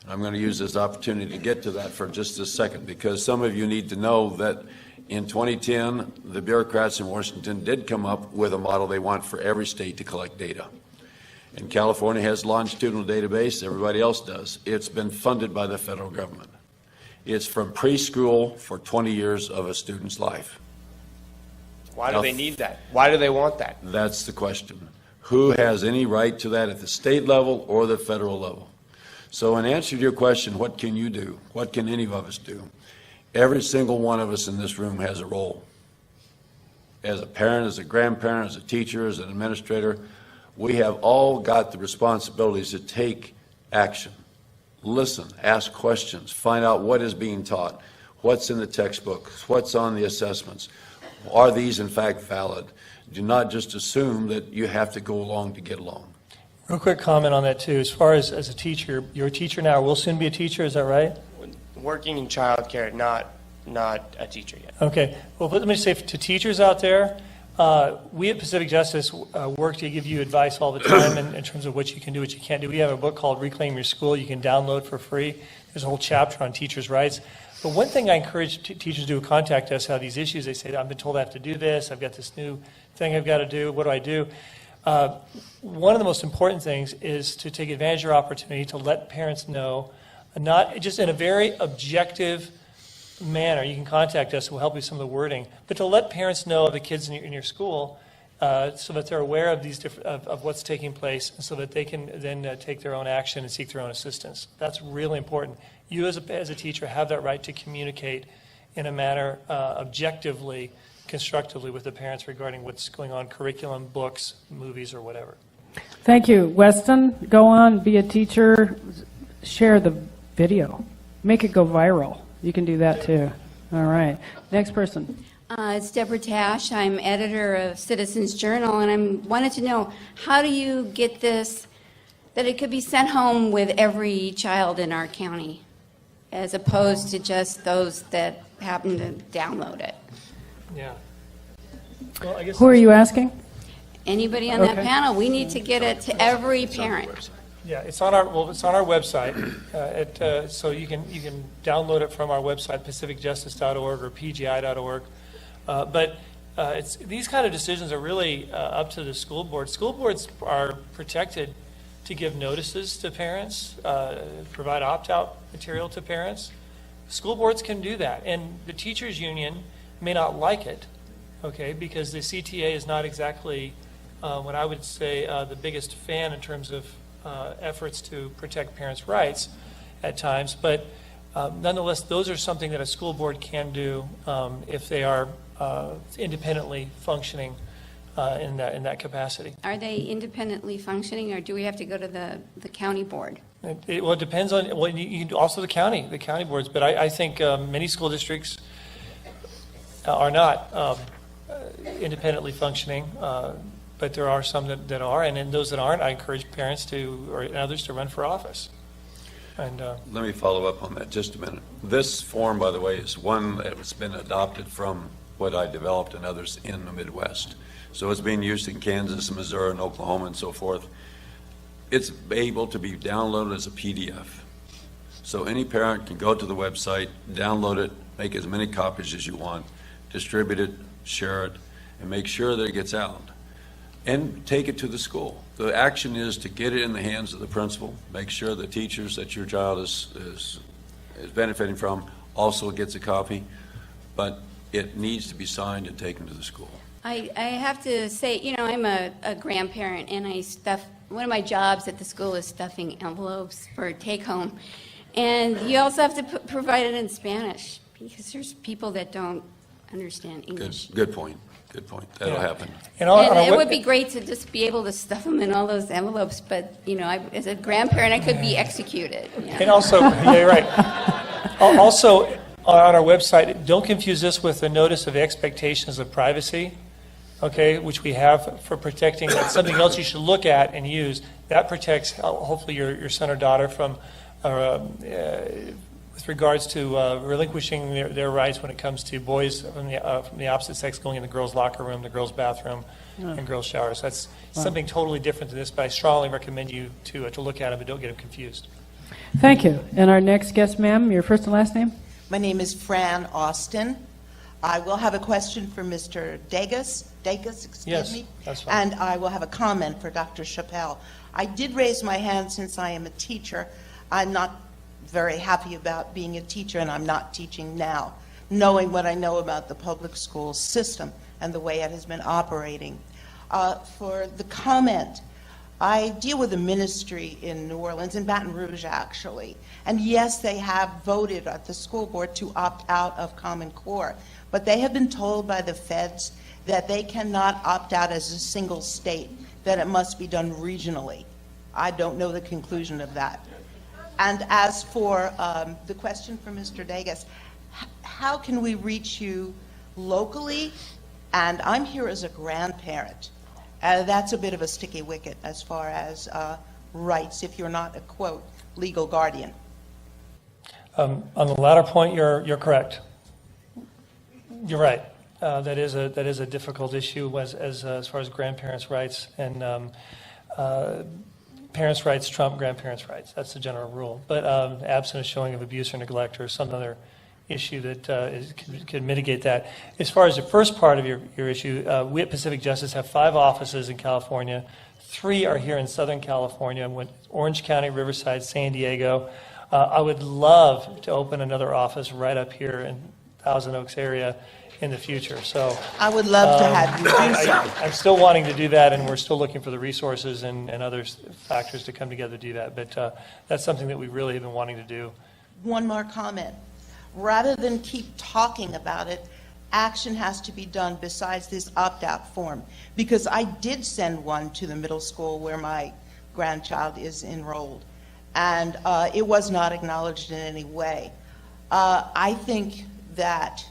I'm going to use this opportunity to get to that for just a second because some of you need to know that in 2010, the bureaucrats in Washington did come up with a model they want for every state to collect data. And California has a longitudinal database, everybody else does. It's been funded by the federal government. It's from preschool for 20 years of a student's life. why do they need that? Why do they want that? That's the question. Who has any right to that at the state level or the federal level? So in answer to your question, what can you do? What can any of us do? Every single one of us in this room has a role. As a parent, as a grandparent, as a teacher, as an administrator, we have all got the responsibilities to take action. Listen, ask questions, find out what is being taught, what's in the textbooks, what's on the assessments. Are these in fact valid? Do not just assume that you have to go along to get along. Real quick comment on that too. As far as a teacher, you're a teacher now, will soon be a teacher, is that right? Working in childcare, not a teacher yet. Okay. Well, let me say to teachers out there, we at Pacific Justice work to give you advice all the time in terms of what you can do, what you can't do. We have a book called Reclaim Your School you can download for free. There's a whole chapter on teachers' rights. But one thing I encourage teachers to do, contact us, have these issues. They say, I've been told I have to do this. I've got this new thing I've got to do. What do I do? One of the most important things is to take advantage of your opportunity to let parents know, not just in a very objective manner. You can contact us. We'll help you with some of the wording. But to let parents know of the kids in your school so that they're aware of these of what's taking place and so that they can then take their own action and seek their own assistance. That's really important. You as a teacher have that right to communicate in a manner objectively constructively with the parents regarding what's going on, curriculum, books, movies, or whatever. Thank you. Weston, go on, be a teacher, share the video, make it go viral. You can do that too. All right. Next person. It's Deborah Tash. I'm editor of Citizens Journal, and I wanted to know, how do you get this, that it could be sent home with every child in our county, as opposed to just those that happen to download it? Yeah. Well, I guess Who are you asking? Anybody on that Okay. panel, we need to get it to every parent. Yeah, it's on our website. So you can download it from our website, pacificjustice.org or pgi.org. But these kind of decisions are really up to the school board. School boards are protected to give notices to parents, provide opt-out material to parents. School boards can do that, and the teachers union may not like it, okay, because the CTA is not exactly what I would say the biggest fan in terms of efforts to protect parents' rights at times. But nonetheless, those are something that a school board can do if they are independently functioning in that capacity. Are they independently functioning, or do we have to go to the county board? Well, it depends on, well, you can also the county boards, but I think many school districts are not independently functioning, but there are some that are, and in those that aren't, I encourage parents or others to run for office. And Let me follow up on that just a minute. This form, by the way, is one that's been adopted from what I developed and others in the Midwest. So it's being used in Kansas, Missouri, and Oklahoma, and so forth. It's able to be downloaded as a PDF. So any parent can go to the website, download it, make as many copies as you want, distribute it, share it, and make sure that it gets out. And take it to the school. The action is to get it in the hands of the principal, make sure the teachers that your child is benefiting from also gets a copy, but it needs to be signed and taken to the school. I have to say, I'm a grandparent, and one of my jobs at the school is stuffing envelopes for take home. And you also have to provide it in Spanish, because there's people that don't understand English. Good point. That'll happen. And it would be great to just be able to stuff them in all those envelopes, but, as a grandparent, I could be executed. And also, yeah, you're right. Also, on our website, don't confuse this with the notice of expectations of privacy, okay, which we have for protecting. That's something else you should look at and use. That protects, hopefully, your son or daughter from, with regards to relinquishing their rights when it comes to boys from the opposite sex going in the girls' locker room, the girls' bathroom, and girls' showers. That's something totally different than this, but I strongly recommend you to look at it, but don't get them confused. Thank you. And our next guest, ma'am, your first and last name? My name is Fran Austin. I will have a question for Mr. Degas, excuse me. That's fine. And I will have a comment for Dr. Chappelle. I did raise my hand since I am a teacher. I'm not very happy about being a teacher, and I'm not teaching now, knowing what I know about the public school system and the way it has been operating. For the comment, I deal with a ministry in New Orleans, in Baton Rouge actually, and yes, they have voted at the school board to opt out of Common Core, but they have been told by the feds that they cannot opt out as a single state, that it must be done regionally. I don't know the conclusion of that. And as for the question for Mr. Degas, how can we reach you locally? And I'm here as a grandparent. That's a bit of a sticky wicket as far as rights if you're not a, quote, legal guardian. On the latter point, you're correct. You're right. That is a difficult issue as far as grandparents' rights, and parents' rights trump grandparents' rights. That's the general rule. But absent a showing of abuse or neglect or some other issue that could mitigate that. As far as the first part of your issue, we at Pacific Justice have 5 offices in California. 3 are here in Southern California, Orange County, Riverside, San Diego. I would love to open another office right up here in Thousand Oaks area in the future. So I would love to have you do so. I'm still wanting to do that, and we're still looking for the resources and other factors to come together to do that. But that's something that we really have been wanting to do. One more comment. Rather than keep talking about it, action has to be done besides this opt-out form, because I did send one to the middle school where my grandchild is enrolled, and it was not acknowledged in any way. I think that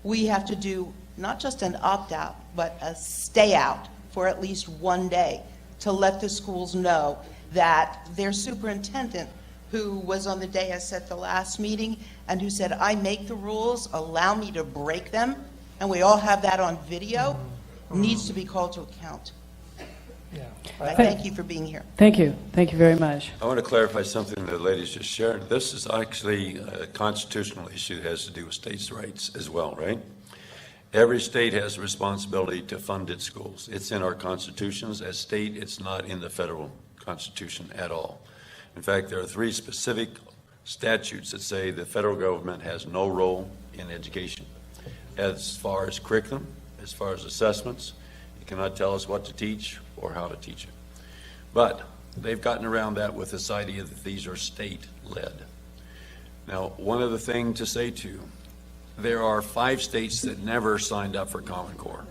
we have to do not just an opt-out, but a stay-out for at least one day to let the schools know that their superintendent, who was on the dais at the last meeting and who said, I make the rules, allow me to break them, and we all have that on video, needs to be called to account. Yeah. I thank you for being here. Thank you. Thank you very much. I want to clarify something the ladies just shared. This is actually a constitutional issue that has to do with states' rights as well, right? Every state has a responsibility to fund its schools. It's in our constitutions. As state, it's not in the federal constitution at all. In fact, there are 3 specific statutes that say the federal government has no role in education. As far as curriculum, as far as assessments, you cannot tell us what to teach or how to teach it. But they've gotten around that with this idea that these are state-led. Now, one other thing to say to you, there are 5 states that never signed up for Common Core.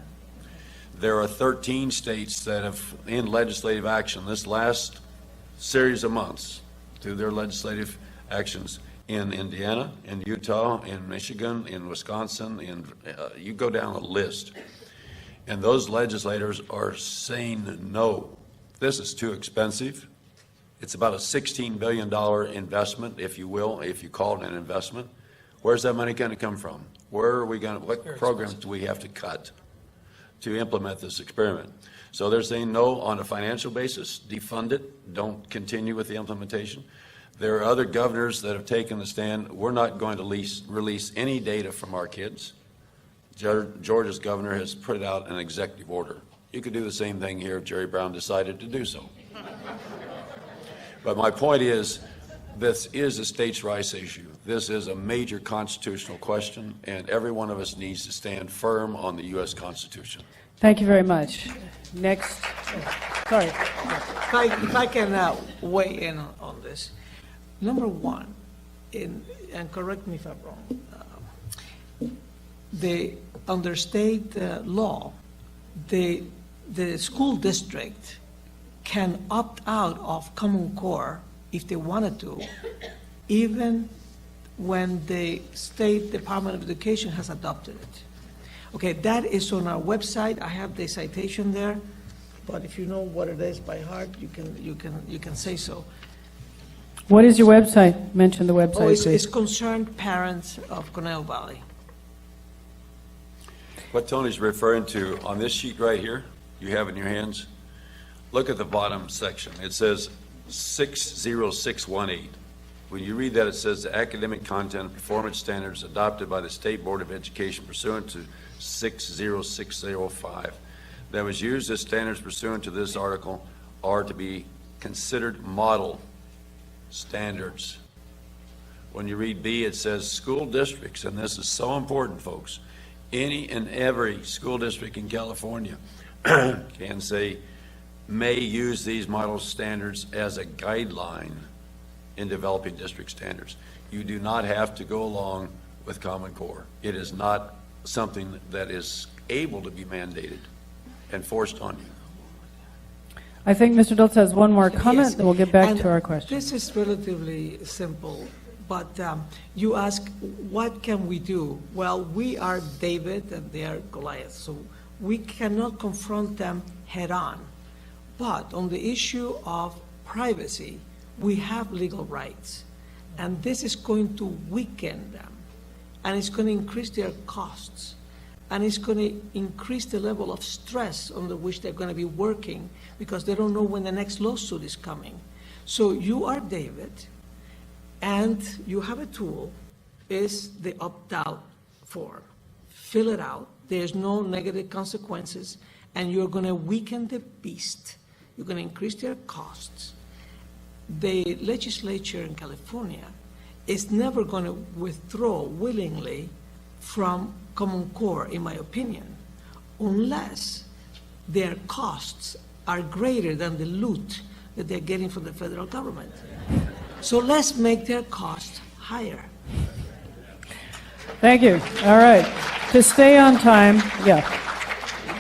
There are 13 states that have, in legislative action this last series of months, through their legislative actions, in Indiana, in Utah, in Michigan, in Wisconsin, you go down a list. And those legislators are saying, no, this is too expensive. It's about a $16 billion investment, if you will, if you call it an investment. Where's that money going to come from? Where are we going to, what programs do we have to cut to implement this experiment? So they're saying no on a financial basis, defund it, don't continue with the implementation. There are other governors that have taken the stand. We're not going to release any data from our kids. Georgia's governor has put out an executive order. You could do the same thing here if Jerry Brown decided to do so. But my point is, this is a states' rights issue. This is a major constitutional question, and every one of us needs to stand firm on the U.S. Constitution. Thank you very much. Next. Sorry. If I can weigh in on this. Number one, and correct me if I'm wrong, under state law, the school district can opt out of Common Core if they wanted to, even when the State Department of Education has adopted it. Okay, that is on our website. I have the citation there, but if you know what it is by heart, you can say so. What is your website? Mention the website, Oh, it's please. Concerned Parents of Conejo Valley. What Tony's referring to on this sheet right here, you have in your hands, look at the bottom section. It says 60618. When you read that, it says the academic content and performance standards adopted by the State Board of Education pursuant to 60605 that was used as standards pursuant to this article are to be considered model standards. When you read B, it says school districts, and this is so important, folks. Any and every school district in California can say, may use these model standards as a guideline in developing district standards. You do not have to go along with Common Core. It is not something that is able to be mandated and forced on you. I think Mr. Diltz has one more comment, Yes. then we'll get back And to our question. This is relatively simple, but you ask, what can we do? Well, we are David and they are Goliath, so we cannot confront them head on. But on the issue of privacy, we have legal rights, and this is going to weaken them, and it's going to increase their costs, and it's going to increase the level of stress under which they're going to be working because they don't know when the next lawsuit is coming. So you are David, and you have a tool, is the opt-out form. Fill it out. There's no negative consequences, and you're going to weaken the beast. You're going to increase their costs. The legislature in California is never going to withdraw willingly from Common Core, in my opinion, unless their costs are greater than the loot that they're getting from the federal government. So let's make their costs higher. Thank you. All right. To stay on time,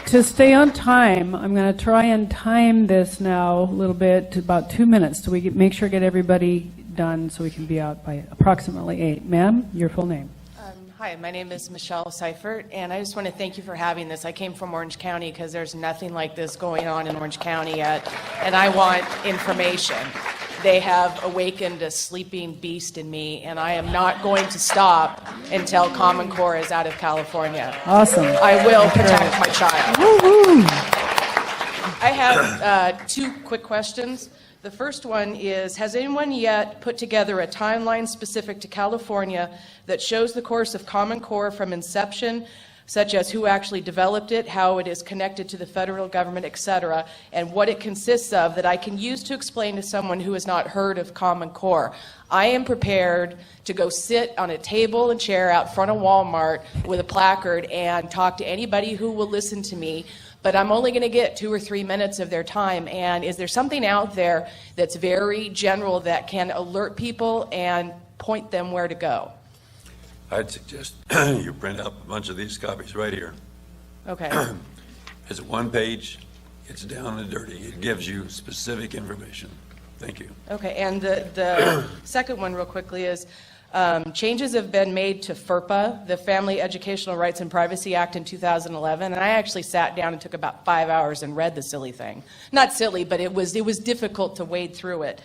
To stay on time, I'm going to try and time this now a little bit to about 2 minutes so we make sure get everybody done so we can be out by approximately 8. Ma'am, your full name. Hi, my name is Michelle Seifert, and I just want to thank you for having this. I came from Orange County because there's nothing like this going on in Orange County yet, and I want information. They have awakened a sleeping beast in me, and I am not going to stop until Common Core is out of California. Awesome. I will protect my child. Woo-hoo. I have 2 quick questions. The first one is, has anyone yet put together a timeline specific to California that shows the course of Common Core from inception, such as who actually developed it, how it is connected to the federal government, etc., and what it consists of that I can use to explain to someone who has not heard of Common Core? I am prepared to go sit on a table and chair out front of Walmart with a placard and talk to anybody who will listen to me, but I'm only going to get 2 or 3 minutes of their time. And is there something out there that's very general that can alert people and point them where to go? I'd suggest you print out a bunch of these copies right here. Okay. It's 1 page, it's down and dirty, it gives you specific information. Thank you. Okay, and the second one real quickly is, changes have been made to FERPA, the Family Educational Rights and Privacy Act in 2011, and I actually sat down and took about 5 hours and read the silly thing. Not silly, but it was difficult to wade through it.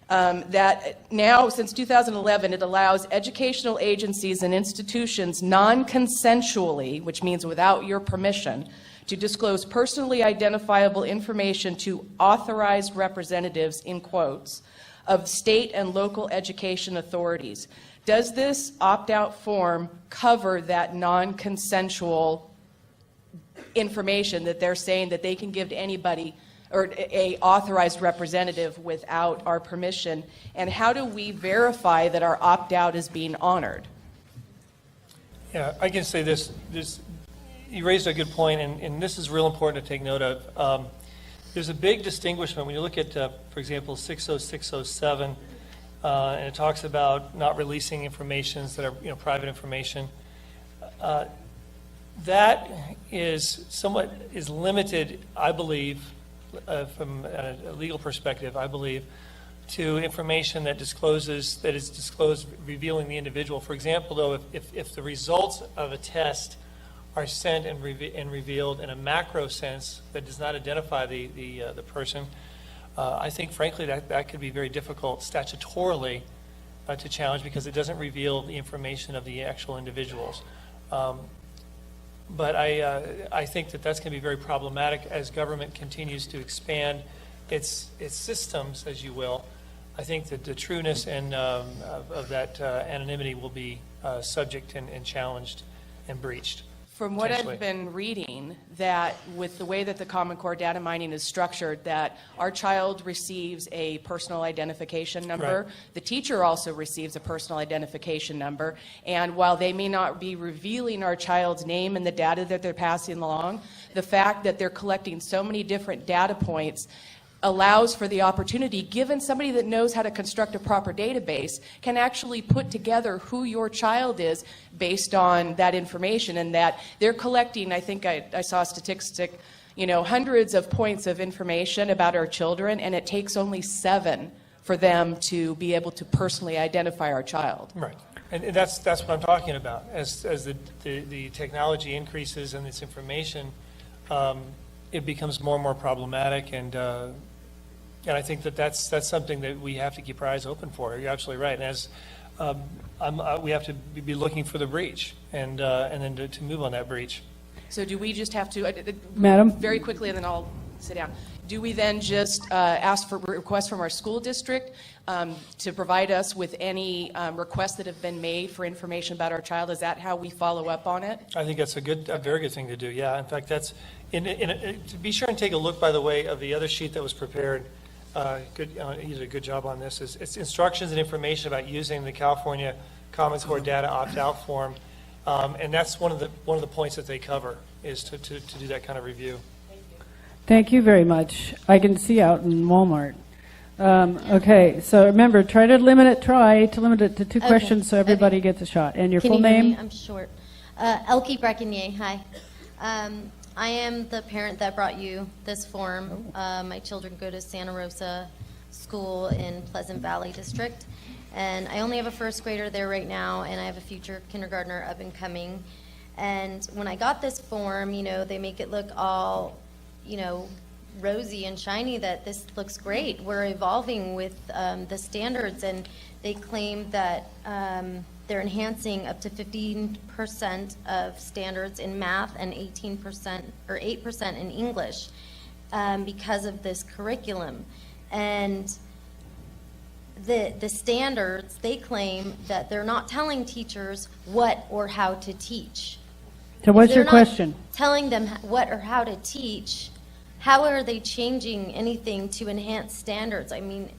That now, since 2011, it allows educational agencies and institutions non-consensually, which means without your permission, to disclose personally identifiable information to authorized representatives, in quotes, of state and local education authorities. Does this opt-out form cover that non-consensual information that they're saying that they can give to anybody or a authorized representative without our permission? And how do we verify that our opt-out is being honored? Yeah, I can say this. You raised a good point, and this is real important to take note of. There's a big distinguishment when you look at, for example, 60607, and it talks about not releasing informations that are private information. That is limited, I believe, from a legal perspective, I believe, to information that is disclosed revealing the individual. For example, though, if the results of a test are sent and revealed in a macro sense that does not identify the person, I think, frankly, that could be very difficult statutorily to challenge because it doesn't reveal the information of the actual individuals. But I think that's going to be very problematic as government continues to expand its systems, as you will. I think that the trueness and of that anonymity will be subject and challenged and breached. From what I've been reading, that with the way that the Common Core data mining is structured, that our child receives a personal identification number. Right. The teacher also receives a personal identification number. And while they may not be revealing our child's name in the data that they're passing along, the fact that they're collecting so many different data points allows for the opportunity, given somebody that knows how to construct a proper database, can actually put together who your child is based on that information, and that they're collecting, I think I saw a statistic, hundreds of points of information about our children, and it takes only 7 for them to be able to personally identify our child. Right. And that's what I'm talking about. As the technology increases and this information, it becomes more and more problematic, and I think that's something that we have to keep our eyes open for. You're absolutely right. And as we have to be looking for the breach, and then to move on that breach. So do we just have to, Madam? very quickly, and then I'll sit down. Do we then just ask for requests from our school district to provide us with any requests that have been made for information about our child? Is that how we follow up on it? I think that's a very good thing to do. Yeah. In fact, that's to be sure and take a look, by the way, of the other sheet that was prepared. You did a good job on this. It's instructions and information about using the California Common Core data opt-out form, and that's one of the points that they cover is to do that kind of review. Thank you very much. I can see out in Walmart. Okay, so remember, try to limit it to 2 questions so everybody gets a shot. And your Can full you hear name? me? I'm short. Elke Breckenye, hi. I am the parent that brought you this form. My children go to Santa Rosa School in Pleasant Valley District, and I only have a first grader there right now, and I have a future kindergartner up and coming. And when I got this form, you know, they make it look all, you know, rosy and shiny, that this looks great. We're evolving with the standards, and they claim that they're enhancing up to 15% of standards in math and 18% or 8% in English because of this curriculum. And the standards, they claim that they're not telling teachers what or how to teach. So what's your They're not question? telling them what or how to teach. How are they changing anything to enhance standards? I mean,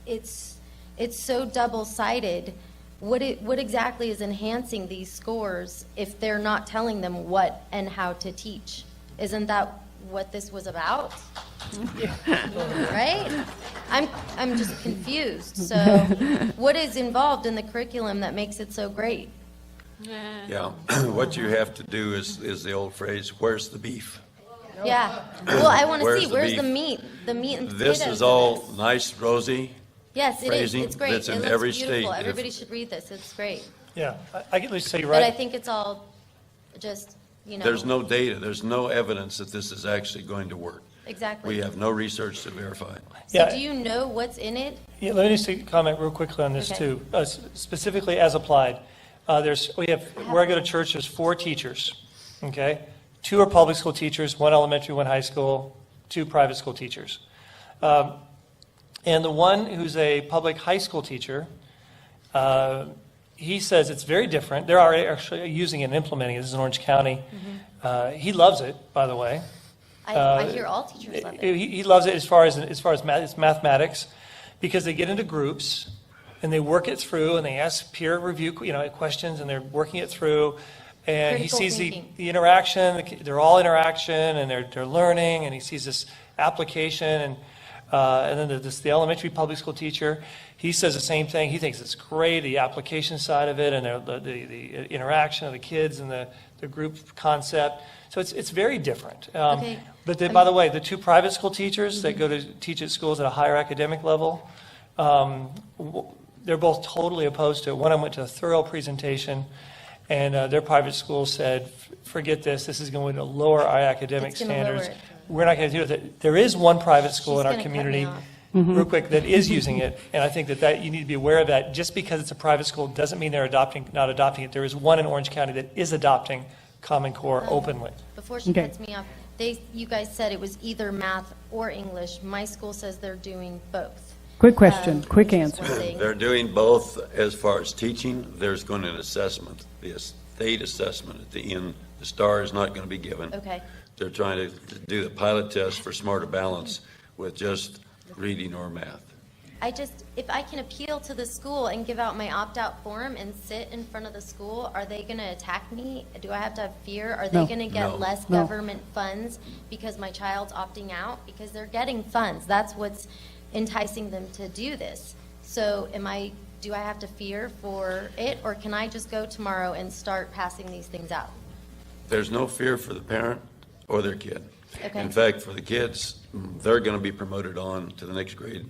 it's so double-sided. What exactly is enhancing these scores if they're not telling them what and how to teach? Isn't that what this was about? Right? I'm just confused. So what is involved in the curriculum that makes it so great? Yeah, what you have to do is the old phrase, where's the beef? Yeah. Well, I want to Where's see, the where's beef? the meat? The meat and This potatoes is of all this. nice, rosy. Yes, it is. phrasing It's great. that's It in looks every beautiful. state. Everybody should read this. It's great. Yeah, I can at least say you're But I right. think it's all just, you know. There's no data, there's no evidence that this is actually going to work. Exactly. We have no research to verify it. So Yeah. do you know what's in it? Yeah, let me just comment real quickly on this Okay. too, specifically as applied. Where I go to church, there's 4 teachers, okay? 2 are public school teachers, 1 elementary, 1 high school, 2 private school teachers. And the one who's a public high school teacher, he says it's very different. They're already actually using it and implementing it. This is in Orange County. He loves it, by the way. I hear all teachers love it. He loves it as far as it's mathematics, because they get into groups and they work it through and they ask peer review, questions, and they're working it through. And he Critical sees thinking. the interaction. They're all interaction, and they're learning. And he sees this application, and then the elementary public school teacher. He says the same thing. He thinks it's great, the application side of it, and the interaction of the kids and the group concept. So it's very different. Okay. But by the way, the 2 private school teachers that go to teach at schools at a higher academic level, they're both totally opposed to it. One of them went to a thorough presentation, and their private school said, forget this. This is going to lower our academic It's gonna lower standards. it. We're not going to do it. There is one private school She's in our gonna cut me community, off. real quick, that is using it, and I think that you need to be aware of that. Just because it's a private school doesn't mean they're not adopting it. There is one in Orange County that is adopting Common Core openly. Before she Okay. cuts me off, you guys said it was either math or English. My school says they're doing both. Quick question, quick which is answer. one thing. They're doing both as far as teaching. There's going to be an assessment, the state assessment at the end. The star is not going to be given. Okay. They're trying to do the pilot test for smarter balance with just reading or math. If I can appeal to the school and give out my opt-out form and sit in front of the school, are they going to attack me? Do I have to have fear? Are they No. going to get No. less No. government funds because my child's opting out? Because they're getting funds. That's what's enticing them to do this. So do I have to fear for it, or can I just go tomorrow and start passing these things out? There's no fear for the parent or their kid. Okay. In fact, for the kids, they're going to be promoted on to the next grade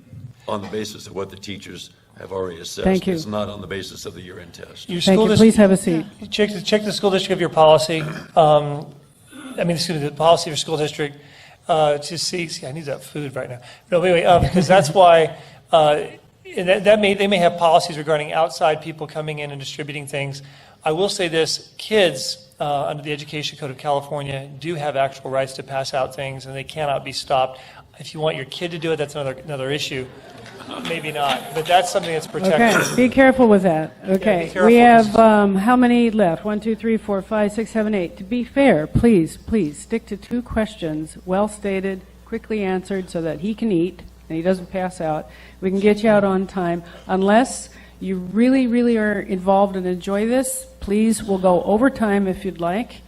on the basis of what the teachers have already assessed. Thank you. It's not on the basis of the year-end test. Your Thank school you. dis- Please have a seat. Check the school district of your policy. The policy of your school district to see. I need that food right now. No, anyway, because that's why. They may have policies regarding outside people coming in and distributing things. I will say this: kids under the Education Code of California do have actual rights to pass out things, and they cannot be stopped. If you want your kid to do it, that's another issue. Maybe not, but that's something that's protected. Okay, be careful with that. Okay, be careful. we have, how many left? 1, 2, 3, 4, 5, 6, 7, 8. To be fair, please stick to 2 questions, well stated, quickly answered, so that he can eat and he doesn't pass out. We can get you out on time. Unless you really, really are involved and enjoy this, please, we'll go overtime if you'd like.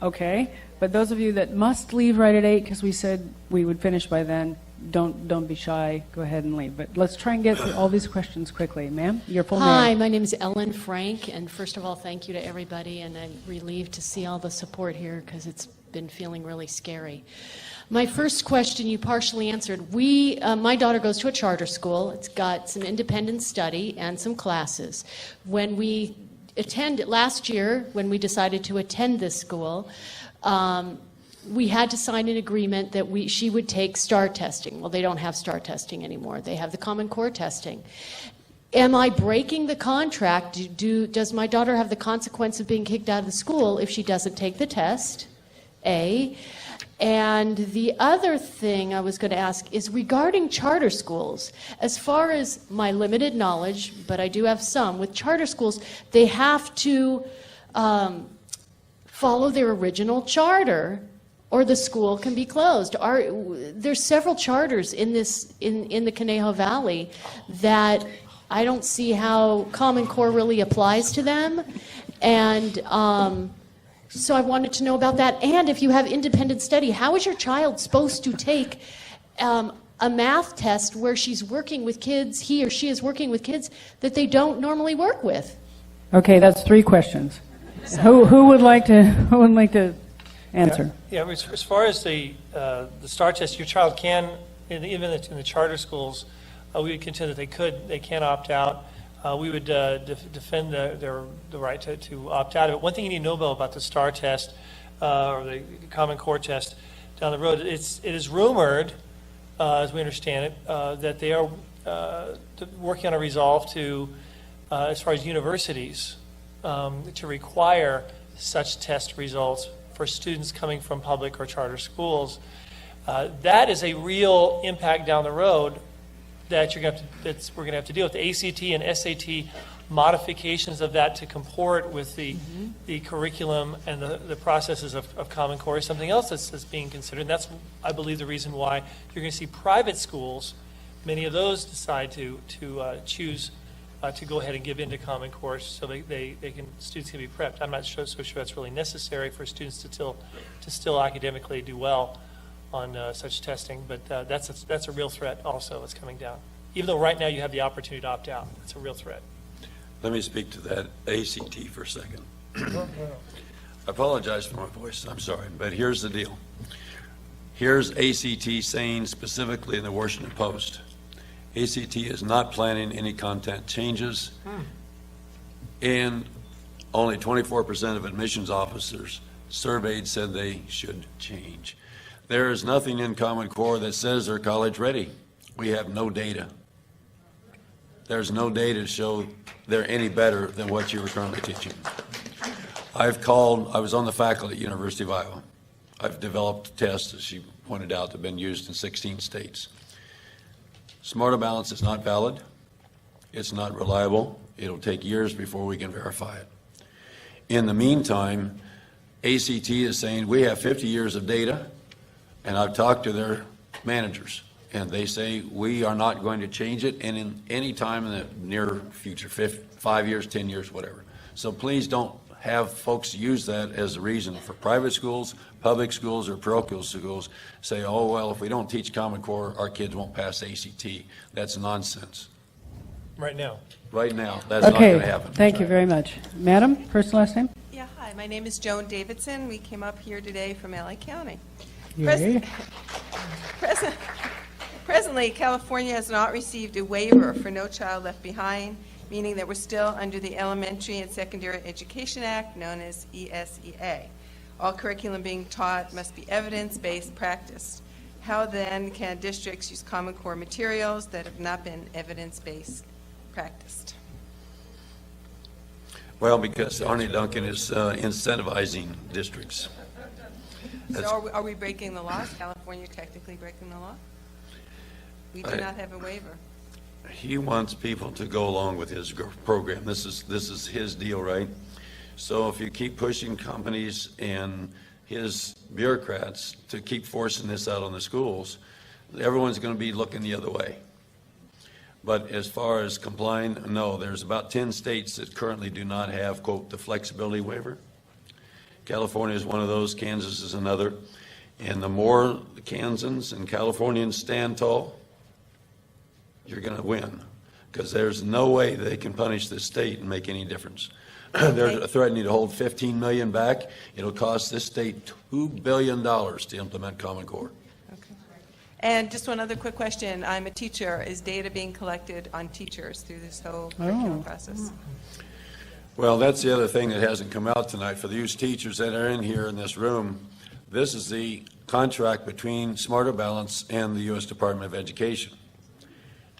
Okay? But those of you that must leave right at 8, because we said we would finish by then, don't be shy. Go ahead and leave. But let's try and get through all these questions quickly. Ma'am, your full Hi, name. my name is Ellen Frank, and first of all, thank you to everybody, and I'm relieved to see all the support here because it's been feeling really scary. My first question you partially answered. My daughter goes to a charter school. It's got some independent study and some classes. When we last year, when we decided to attend this school, we had to sign an agreement that she would take STAR testing. Well, they don't have STAR testing anymore. They have the Common Core testing. Am I breaking the contract? Does my daughter have the consequence of being kicked out of the school if she doesn't take the test? A. And the other thing I was going to ask is regarding charter schools. As far as my limited knowledge, but I do have some, with charter schools, they have to follow their original charter, or the school can be closed. There's several charters in the Conejo Valley that I don't see how Common Core really applies to them, and so I wanted to know about that. And if you have independent study, how is your child supposed to take a math test where she's working with kids, he or she is working with kids that they don't normally work with? Okay, that's 3 questions. Who would like to answer? Yeah, as far as the STAR test, your child can, even in the charter schools, we would contend that they can opt out. We would defend the right to opt out of it. One thing you need to know about the STAR test or the Common Core test down the road, it is rumored, as we understand it, that they are working on a resolve to, as far as universities, to require such test results for students coming from public or charter schools. That is a real impact down the road that we're going to have to deal with. The ACT and SAT modifications of that to comport with the curriculum and the processes of Common Core is something else that's being considered. And that's, I believe, the reason why you're going to see private schools, many of those decide to choose to go ahead and give into Common Core so students can be prepped. I'm not so sure that's really necessary for students to still academically do well on such testing, but that's a real threat also that's coming down. Even though right now you have the opportunity to opt out, it's a real threat. Let me speak to that ACT for a second. I apologize for my voice, I'm sorry, but here's the deal. Here's ACT saying specifically in the Washington Post, ACT is not planning any content changes, and only 24% of admissions officers surveyed said they should change. There is nothing in Common Core that says they're college ready. We have no data. There's no data to show they're any better than what you were currently teaching. I was on the faculty at University of Iowa. I've developed tests, as she pointed out, that have been used in 16 states. Smarter Balance is not valid. It's not reliable. It'll take years before we can verify it. In the meantime, ACT is saying we have 50 years of data, and I've talked to their managers, and they say we are not going to change it and in any time in the near future, 5 years, 10 years, whatever. So please don't have folks use that as a reason for private schools, public schools, or parochial schools say, oh, well, if we don't teach Common Core, our kids won't pass ACT. That's nonsense. Right now. Right now, that's not going to happen. Thank you very much. Madam, first and last name? Yeah, hi, my name is Joan Davidson. We came up here today from LA County. Presently, California has not received a waiver for No Child Left Behind, meaning that we're still under the Elementary and Secondary Education Act, known as ESEA. All curriculum being taught must be evidence-based practice. How then can districts use Common Core materials that have not been evidence-based practiced? Well, because Arnie Duncan is incentivizing districts. So are we breaking the law? Is California technically breaking the law? We do not have a waiver. He wants people to go along with his program. This is his deal, right? So if you keep pushing companies and his bureaucrats to keep forcing this out on the schools, everyone's going to be looking the other way. But as far as complying, no, there's about 10 states that currently do not have, quote, the flexibility waiver. California is one of those, Kansas is another. And the more the Kansans and Californians stand tall, you're going to win, because there's no way they can punish this state and make any difference. They're threatening to hold 15 million back. It'll cost this state $2 billion to implement Common Core. And just one other quick question. I'm a teacher. Is data being collected on teachers through this whole curriculum process? Well, that's the other thing that hasn't come out tonight. For these teachers that are in here in this room, this is the contract between Smarter Balance and the U.S. Department of Education.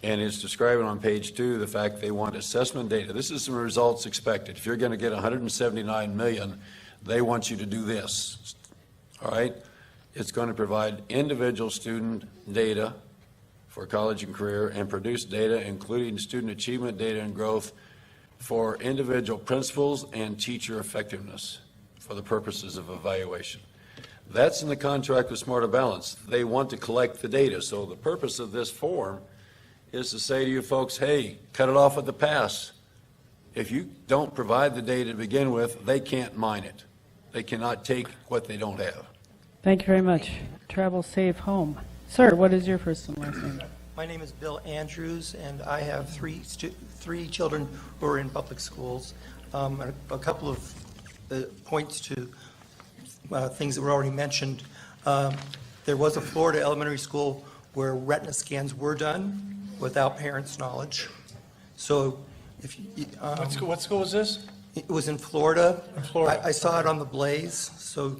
And it's describing on page 2 the fact they want assessment data. This is the results expected. If you're going to get 179 million, they want you to do this. All right? It's going to provide individual student data for college and career and produce data, including student achievement data and growth, for individual principals and teacher effectiveness for the purposes of evaluation. That's in the contract with Smarter Balance. They want to collect the data. So the purpose of this form is to say to you folks, hey, cut it off at the pass. If you don't provide the data to begin with, they can't mine it. They cannot take what they don't have. Thank you very much. Travel safe home. Sir, what is your first and last name? My name is Bill Andrews, and I have three children who are in public schools. A couple of points to things that were already mentioned. There was a Florida elementary school where retina scans were done without parents' knowledge. So if you, What school was this? it was in Florida. In Florida. I saw it on the Blaze, so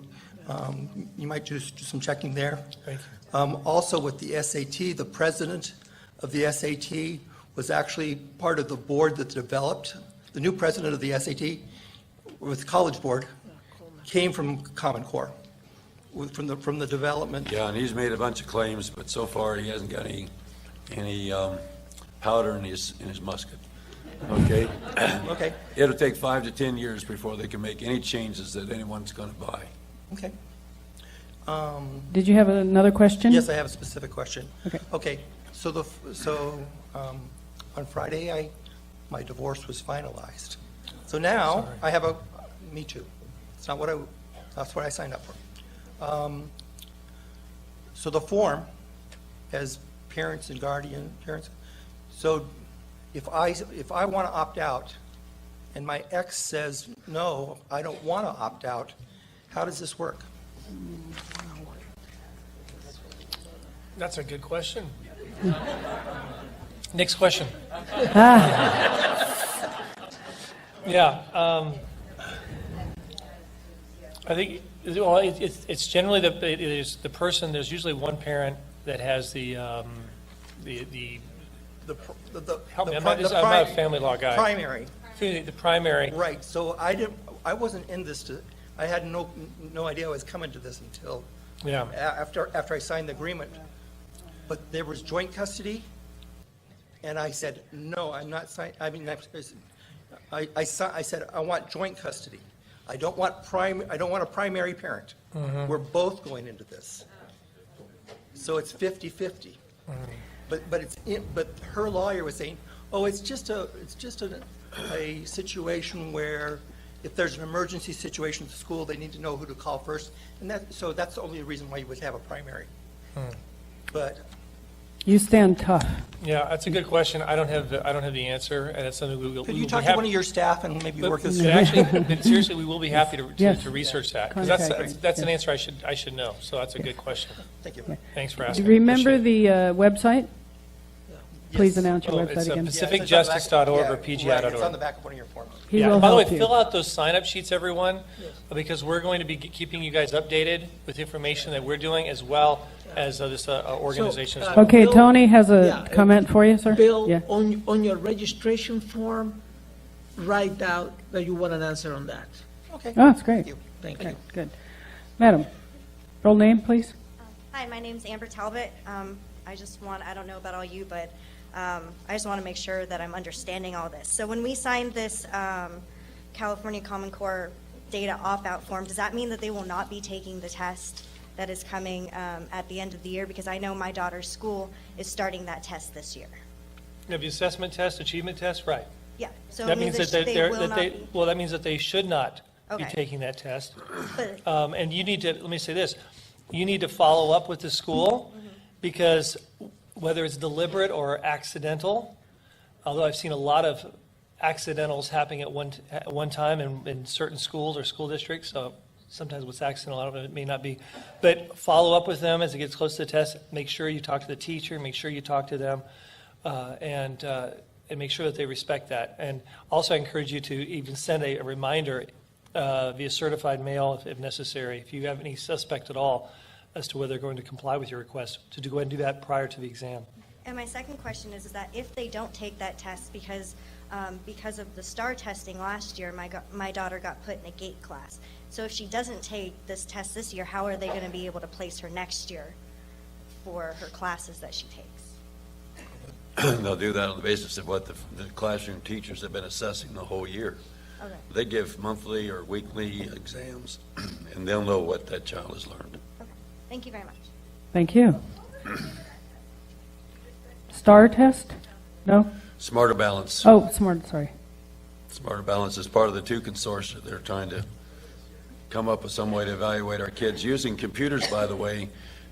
you might just do some checking there. Thank you. Also with the SAT, the president of the SAT was actually part of the board that developed, the new president of the SAT with the College Board came from Common Core, from the development. Yeah, and he's made a bunch of claims, but so far he hasn't got any powder in his musket. Okay? Okay. It'll take 5 to 10 years before they can make any changes that anyone's going to buy. Okay. Did you have another question? Yes, I have a specific question. Okay. Okay, so on Friday, my divorce was finalized. So now Sorry. I have me too. It's not that's what I signed up for. So the form as parents and parents. So if I want to opt out and my ex says, no, I don't want to opt out, how does this work? That's a good question. Next question. Yeah, I think, well, it's generally the person, there's usually one parent that has help me, I'm not a family law guy. Primary. The primary. Right, so I wasn't in this, I had no idea I was coming to this until after I signed the agreement. But there was joint custody, and I said, no, I'm not signing, I said, I want joint custody. I don't want a primary parent. Mm-hmm. We're both going into this. So it's 50-50. Mm-hmm. But her lawyer was saying, oh, it's just a situation where if there's an emergency situation at the school, they need to know who to call first. And so that's the only reason why you would have a primary. But You stand tough. Yeah, that's a good question. I don't have the answer, and it's something we will. could you talk to one of your staff and maybe work this out? Actually, seriously, we will be happy to Yes. research that, because Contact that's me. an answer I should know. So that's a good question. Thank you. Thanks for Do asking. you remember Appreciate it. the website? Please announce your It's website again. pacificjustice.org or Right, PGI.org. it's on the back of one of your forms. He Yeah. will By the way, help you. fill out those sign-up sheets, everyone, because we're going to be keeping you guys updated with information that we're doing, as well as this organization as well. Okay, Bill- Tony has a Yeah, comment for you, sir? Bill, Yeah. on your registration form, write out that you want an answer on that. Okay. Oh, that's great. Thank Okay, you. good. Madam, full name, please? Hi, my name's Amber Talbot. I don't know about all you, but I just want to make sure that I'm understanding all this. So when we signed this California Common Core data opt-out form, does that mean that they will not be taking the test that is coming at the end of the year? Because I know my daughter's school is starting that test this year. You have the assessment test, achievement test, right? Yeah, so That it means means that that they will not be. well, that means that they should not be Okay. taking that test. But- And you need to, let me say this, you need to follow up with the school, because whether it's deliberate or accidental, although I've seen a lot of accidentals happening at one time in certain schools or school districts, so sometimes what's accidental, a lot of it may not be. But follow up with them as it gets close to the test. Make sure you talk to the teacher. Make sure you talk to them, and make sure that they respect that. And also, I encourage you to even send a reminder via certified mail if necessary, if you have any suspect at all as to whether they're going to comply with your request, to go ahead and do that prior to the exam. And my second question is that if they don't take that test because of the STAR testing last year, my daughter got put in a GATE class. So if she doesn't take this test this year, how are they going to be able to place her next year for her classes that she takes? They'll do that on the basis of what the classroom teachers have been assessing the whole year. Okay. They give monthly or weekly exams, and they'll know what that child has learned. Okay. Thank you very much. Thank you. STAR test? No? Smarter Balance. Oh, sorry. Smarter Balance is part of the two consortia. They're trying to come up with some way to evaluate our kids, using computers, by the way,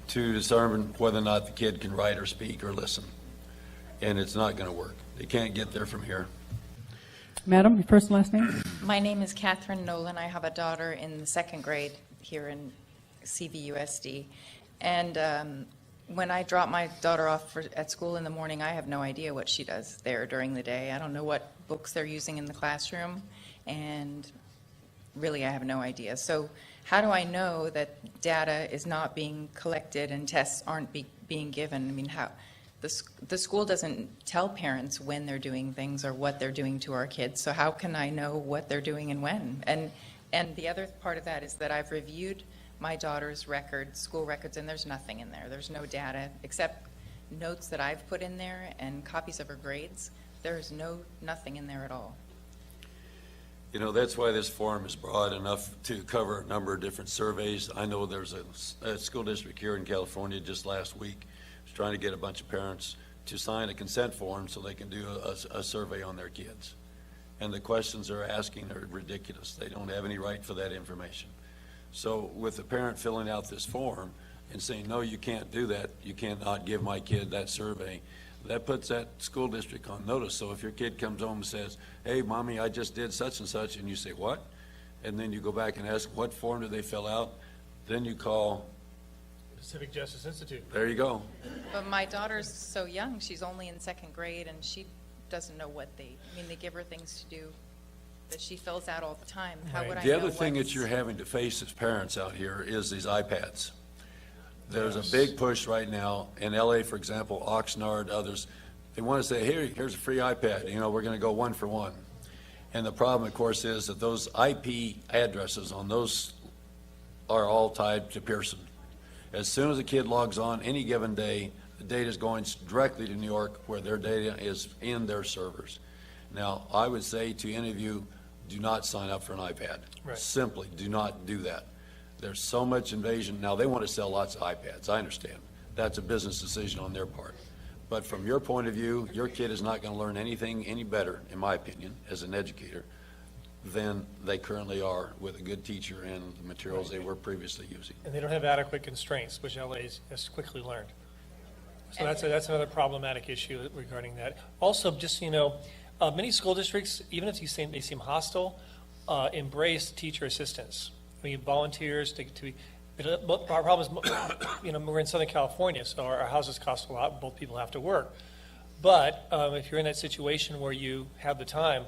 to determine whether or not the kid can write or speak or listen. And it's not going to work. They can't get there from here. Madam, your first and last name? My name is Catherine Nolan. I have a daughter in the second grade here in CVUSD. And when I drop my daughter off at school in the morning, I have no idea what she does there during the day. I don't know what books they're using in the classroom, and really I have no idea. So how do I know that data is not being collected and tests aren't being given? I mean, how the school doesn't tell parents when they're doing things or what they're doing to our kids. So how can I know what they're doing and when? And the other part of that is that I've reviewed my daughter's school records, and there's nothing in there. There's no data except notes that I've put in there and copies of her grades. There's nothing in there at all. You know, that's why this forum is broad enough to cover a number of different surveys. I know there's a school district here in California just last week was trying to get a bunch of parents to sign a consent form so they can do a survey on their kids. And the questions they're asking are ridiculous. They don't have any right for that information. So with the parent filling out this form and saying, no, you can't do that, you cannot give my kid that survey, that puts that school district on notice. So if your kid comes home and says, hey, mommy, I just did such and such, and you say, what? And then you go back and ask, what form did they fill out? Then you call Pacific Justice Institute. There you go. But my daughter's so young, she's only in second grade, and she doesn't know what they give her things to do that she fills out all the time. How would I know? The other thing that you're having to face as parents out here is these iPads. There's a big push right now in LA, for example, Oxnard, others. They want to say, here's a free iPad. You know, we're going to go one for one. And the problem, of course, is that those IP addresses on those are all tied to Pearson. As soon as a kid logs on any given day, the data is going directly to New York, where their data is in their servers. Now, I would say to any of you, do not sign up for an iPad. Right. Simply do not do that. There's so much invasion. Now, they want to sell lots of iPads. I understand. That's a business decision on their part. But from your point of view, your kid is not going to learn anything any better, in my opinion, as an educator, than they currently are with a good teacher and the materials they were previously using. And they don't have adequate constraints, which LA has quickly learned. So that's another problematic issue regarding that. Also, just so you know, many school districts, even if they seem hostile, embrace teacher assistants. We need volunteers our problem is, we're in Southern California, so our houses cost a lot, and both people have to work. But if you're in that situation where you have the time,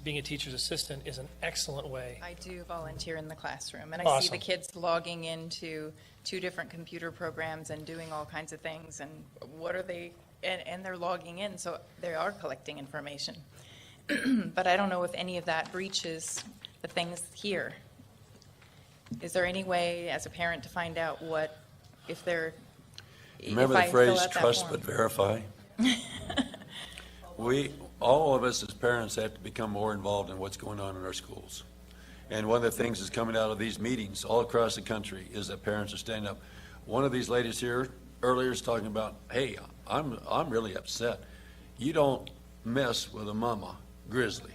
being a teacher's assistant is an excellent way. I do volunteer in the classroom, and I Awesome. see the kids logging into 2 different computer programs and doing all kinds of things, and what are they, and they're logging in, so they are collecting information. But I don't know if any of that breaches the things here. Is there any way, as a parent, to find out Remember the phrase, trust but verify? All of us as parents have to become more involved in what's going on in our schools. And one of the things that's coming out of these meetings all across the country is that parents are standing up. One of these ladies here earlier is talking about, hey, I'm really upset. You don't mess with a mama grizzly.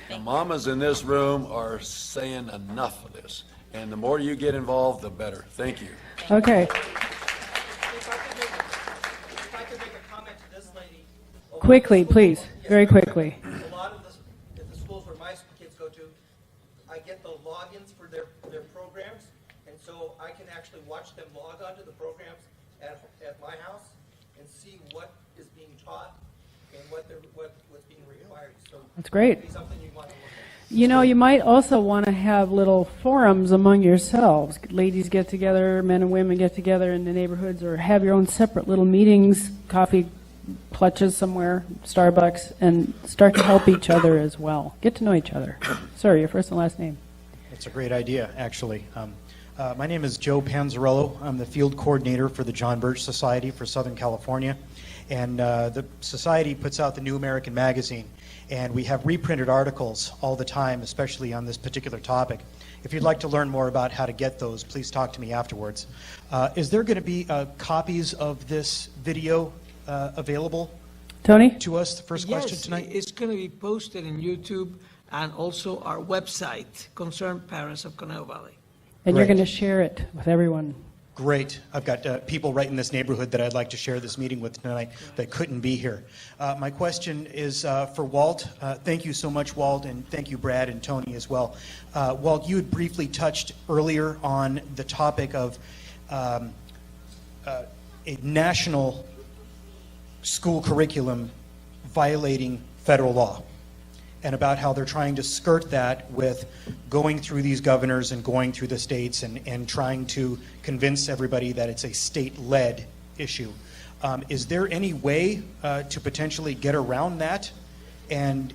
The mamas in this room are saying enough of this. And the more you get involved, the better. Thank you. Okay. If I could make a comment to this lady. Quickly, please. Very quickly. A lot of the schools where my kids go to, I get the logins for their programs, and so I can actually watch them log onto the programs at my house and see what is being taught and what's being required. So That's great. maybe something you want to look at. You know, you might also want to have little forums among yourselves. Ladies get together, men and women get together in the neighborhoods, or have your own separate little meetings, coffee clutches somewhere, Starbucks, and start to help each other as well. Get to know each other. Sorry, your first and last name. It's a great idea, actually. My name is Joe Panzarello. I'm the field coordinator for the John Birch Society for Southern California. And the Society puts out the New American Magazine. And we have reprinted articles all the time, especially on this particular topic. If you'd like to learn more about how to get those, please talk to me afterwards. Is there going to be copies of this video available Tony? to us? The first question tonight? Yes, it's going to be posted in YouTube and also our website, Concerned Parents of Conejo Valley. And Great. you're going to share it with everyone. Great. I've got people right in this neighborhood that I'd like to share this meeting with tonight that couldn't be here. My question is for Walt. Thank you so much, Walt, and thank you, Brad and Tony, as well. Walt, you had briefly touched earlier on the topic of a national school curriculum violating federal law, and about how they're trying to skirt that with going through these governors and going through the states and trying to convince everybody that it's a state-led issue. Is there any way to potentially get around that and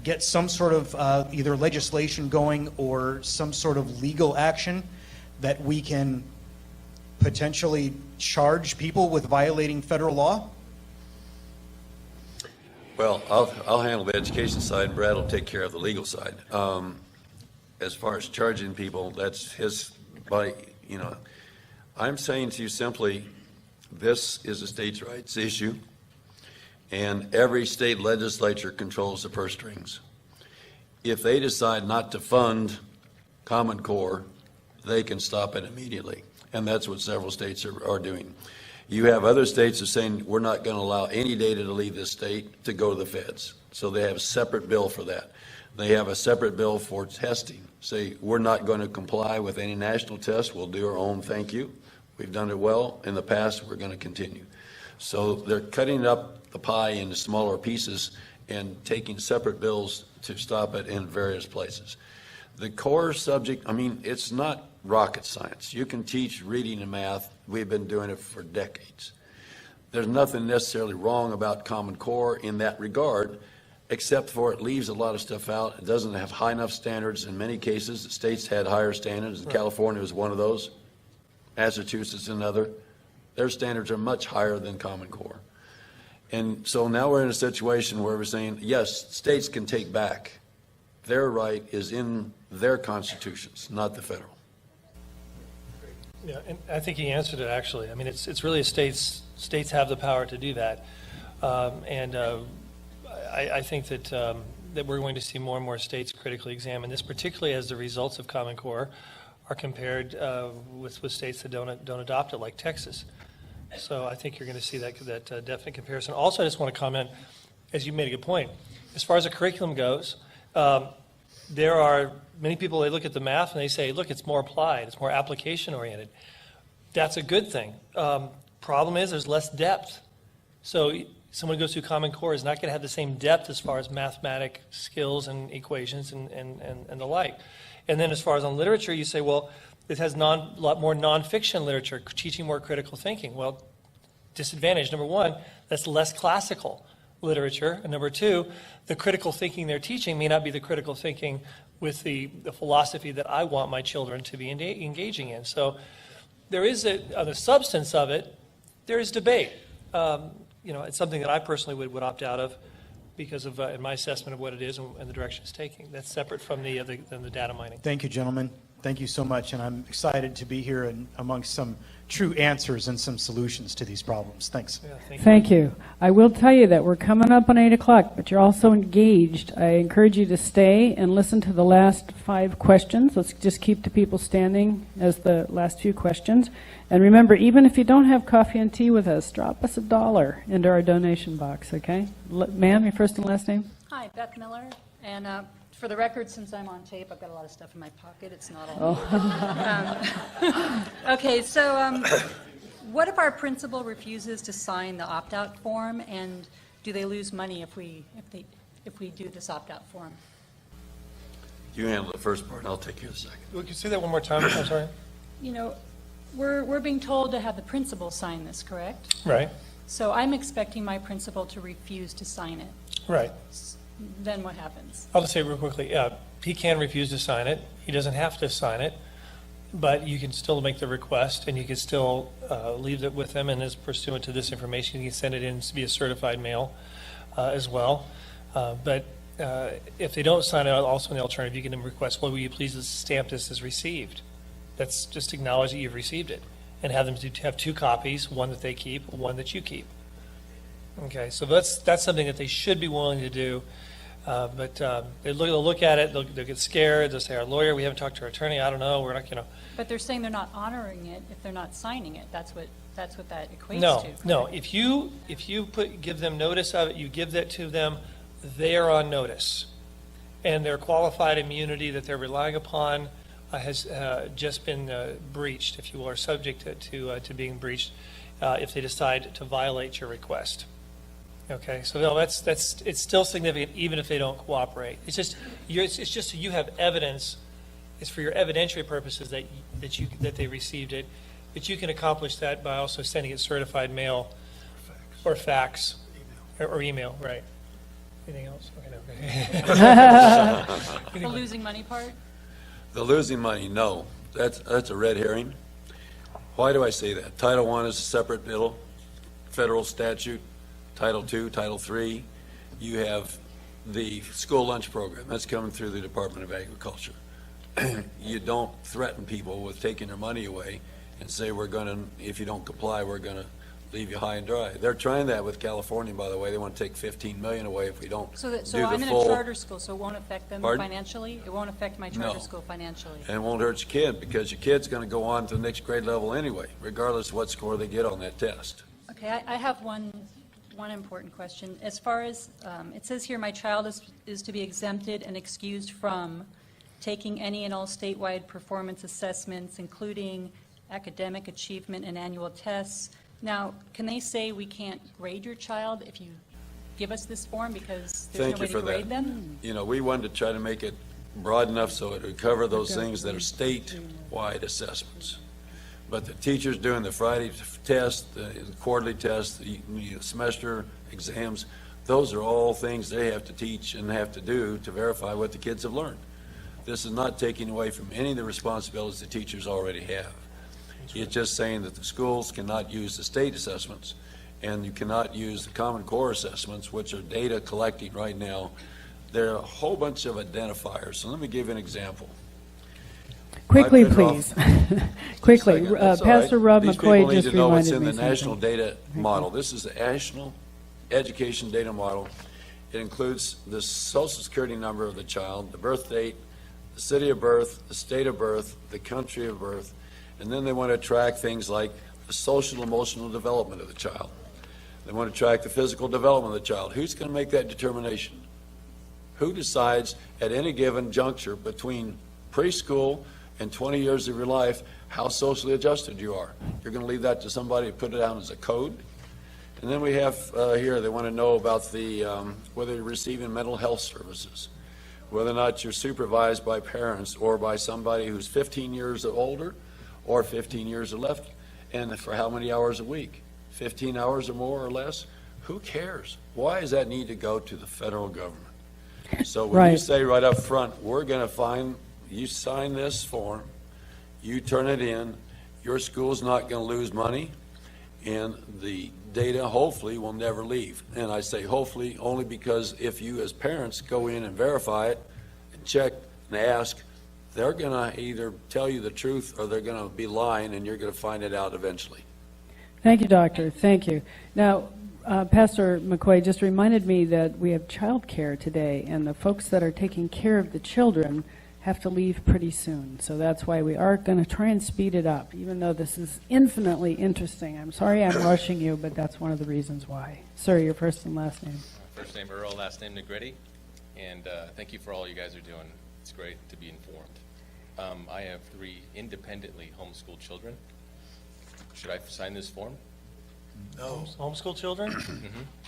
get some sort of either legislation going or some sort of legal action that we can potentially charge people with violating federal law? Well, I'll handle the education side, and Brad will take care of the legal side. As far as charging people, that's his body, you know. I'm saying to you simply, this is a states' rights issue, and every state legislature controls the purse strings. If they decide not to fund Common Core, they can stop it immediately, and that's what several states are doing. You have other states that are saying, we're not going to allow any data to leave this state to go to the feds. So they have a separate bill for that. They have a separate bill for testing. Say, we're not going to comply with any national tests. We'll do our own, thank you. We've done it well in the past. We're going to continue. So they're cutting up the pie into smaller pieces and taking separate bills to stop it in various places. The core subject, I mean, it's not rocket science. You can teach reading and math. We've been doing it for decades. There's nothing necessarily wrong about Common Core in that regard, except for it leaves a lot of stuff out. It doesn't have high enough standards. In many cases, the states had higher standards, and California was one of those. Massachusetts, another. Their standards are much higher than Common Core. And so now we're in a situation where we're saying, yes, states can take back. Their right is in their constitutions, not the federal. Yeah, and I think he answered it, actually. I mean, it's really states have the power to do that. I think that we're going to see more and more states critically examine this, particularly as the results of Common Core are compared with states that don't adopt it, like Texas. So I think you're going to see that definite comparison. Also, I just want to comment, as you made a good point, as far as the curriculum goes, there are many people, they look at the math and they say, look, it's more applied, it's more application oriented. That's a good thing. Problem is there's less depth. So someone who goes through Common Core is not going to have the same depth as far as mathematic skills and equations and the like. And then as far as on literature, you say, well, it has a lot more nonfiction literature, teaching more critical thinking. Well, disadvantage, number one, that's less classical literature. And number two, the critical thinking they're teaching may not be the critical thinking with the philosophy that I want my children to be engaging in. So there is on the substance of it, there is debate. It's something that I personally would opt out of because of in my assessment of what it is and the direction it's taking. That's separate from the data mining. Thank you, gentlemen. Thank you so much, and I'm excited to be here and amongst some true answers and some solutions to these problems. Thanks. Yeah, Thank you. I will tell you that we're coming up on 8 o'clock, but you're also engaged. I encourage you to stay and listen to the last 5 questions. Let's just keep the people standing as the last few questions. And remember, even if you don't have coffee and tea with us, drop us $1 into our donation box, okay? Ma'am, your first and last name? Hi, Beth Miller. And for the record, since I'm on tape, I've got a lot of stuff in my pocket. It's not all okay, so what if our principal refuses to sign the opt-out form, and do they lose money if we do this opt-out form? You handle the first part, and I'll take care of the second. Can you say that one more time? I'm sorry. You know, we're being told to have the principal sign this, correct? Right. So I'm expecting my principal to refuse to sign it. Right. Then what happens? I'll just say real quickly, he can refuse to sign it. He doesn't have to sign it, but you can still make the request, and you can still leave it with him, and as pursuant to this information, you can send it in via certified mail as well. But if they don't sign it, also in the alternative, you can request, well, will you please stamp this as received? That's just acknowledge that you've received it, and have them have 2 copies, one that they keep, one that you keep. Okay, so that's something that they should be willing to do. But they'll look at it, they'll get scared, they'll say, our lawyer, we haven't talked to our attorney, I don't know, we're not, But they're saying they're not honoring it if they're not signing it. That's what that equates to. No, if you give them notice of it, you give that to them, they are on notice. And their qualified immunity that they're relying upon has just been breached, if you will, or subject to being breached if they decide to violate your request. Okay, so no, it's still significant even if they don't cooperate. It's just so you have evidence. It's for your evidentiary purposes that they received it, but you can accomplish that by also sending it certified mail, or fax, or email. Right. Anything else? Okay, The losing money part? The losing money, no, that's a red herring. Why do I say that? Title I is a separate bill, federal statute. Title II, Title III, you have the school lunch program. That's coming through the Department of Agriculture. You don't threaten people with taking their money away and say, if you don't comply, we're going to leave you high and dry. They're trying that with California, by the way. They want to take $15 million away if we don't So do I'm the in full. a charter school, so it won't affect them Pardon? financially? It won't affect my charter No. school financially? And it won't hurt your kid, because your kid's going to go on to the next grade level anyway, regardless of what score they get on that test. Okay, I have one important question. As far as, it says here, my child is to be exempted and excused from taking any and all statewide performance assessments, including academic achievement and annual tests. Now, can they say we can't grade your child if you give us this form because there's Thank no you way for to grade that. them? You know, we wanted to try to make it broad enough so it would cover those things that are statewide assessments. But the teachers doing the Friday test, the quarterly test, the semester exams, those are all things they have to teach and have to do to verify what the kids have learned. This is not taking away from any of the responsibilities the teachers already have. It's just saying that the schools cannot use the state assessments, and you cannot use the Common Core assessments, which are data collecting right now. There are a whole bunch of identifiers. So let me give you an example. Quickly, please. Quickly. That's all Pastor right. Rob These McCoy people need just to know what's reminded in me the National something. Data Model. This is the National Education Data Model. It includes the Social Security number of the child, the birth date, the city of birth, the state of birth, the country of birth, and then they want to track things like the social emotional development of the child. They want to track the physical development of the child. Who's going to make that determination? Who decides at any given juncture between preschool and 20 years of your life how socially adjusted you are? You're going to leave that to somebody to put it down as a code? And then we have here, they want to know about the whether you're receiving mental health services, whether or not you're supervised by parents or by somebody who's 15 years or older or 15 years or less, and for how many hours a week? 15 hours or more or less? Who cares? Why does that need to go to the federal government? So when you say right up front, we're going to find, you sign this form, you turn it in, your school's not going to lose money, and the data hopefully will never leave. And I say hopefully only because if you as parents go in and verify it and check and ask they're going to either tell you the truth or they're going to be lying, and you're going to find it out eventually. Thank you, Doctor. Thank you. Now, Pastor McCoy just reminded me that we have child care today, and the folks that are taking care of the children have to leave pretty soon. So that's why we are going to try and speed it up, even though this is infinitely interesting. I'm sorry I'm rushing you, but that's one of the reasons why. Sir, your first and last name. First name Earl, last name Negretti. And thank you for all you guys are doing. It's great to be informed. I have 3 independently homeschooled children. Should I sign this form? No. Homeschool children?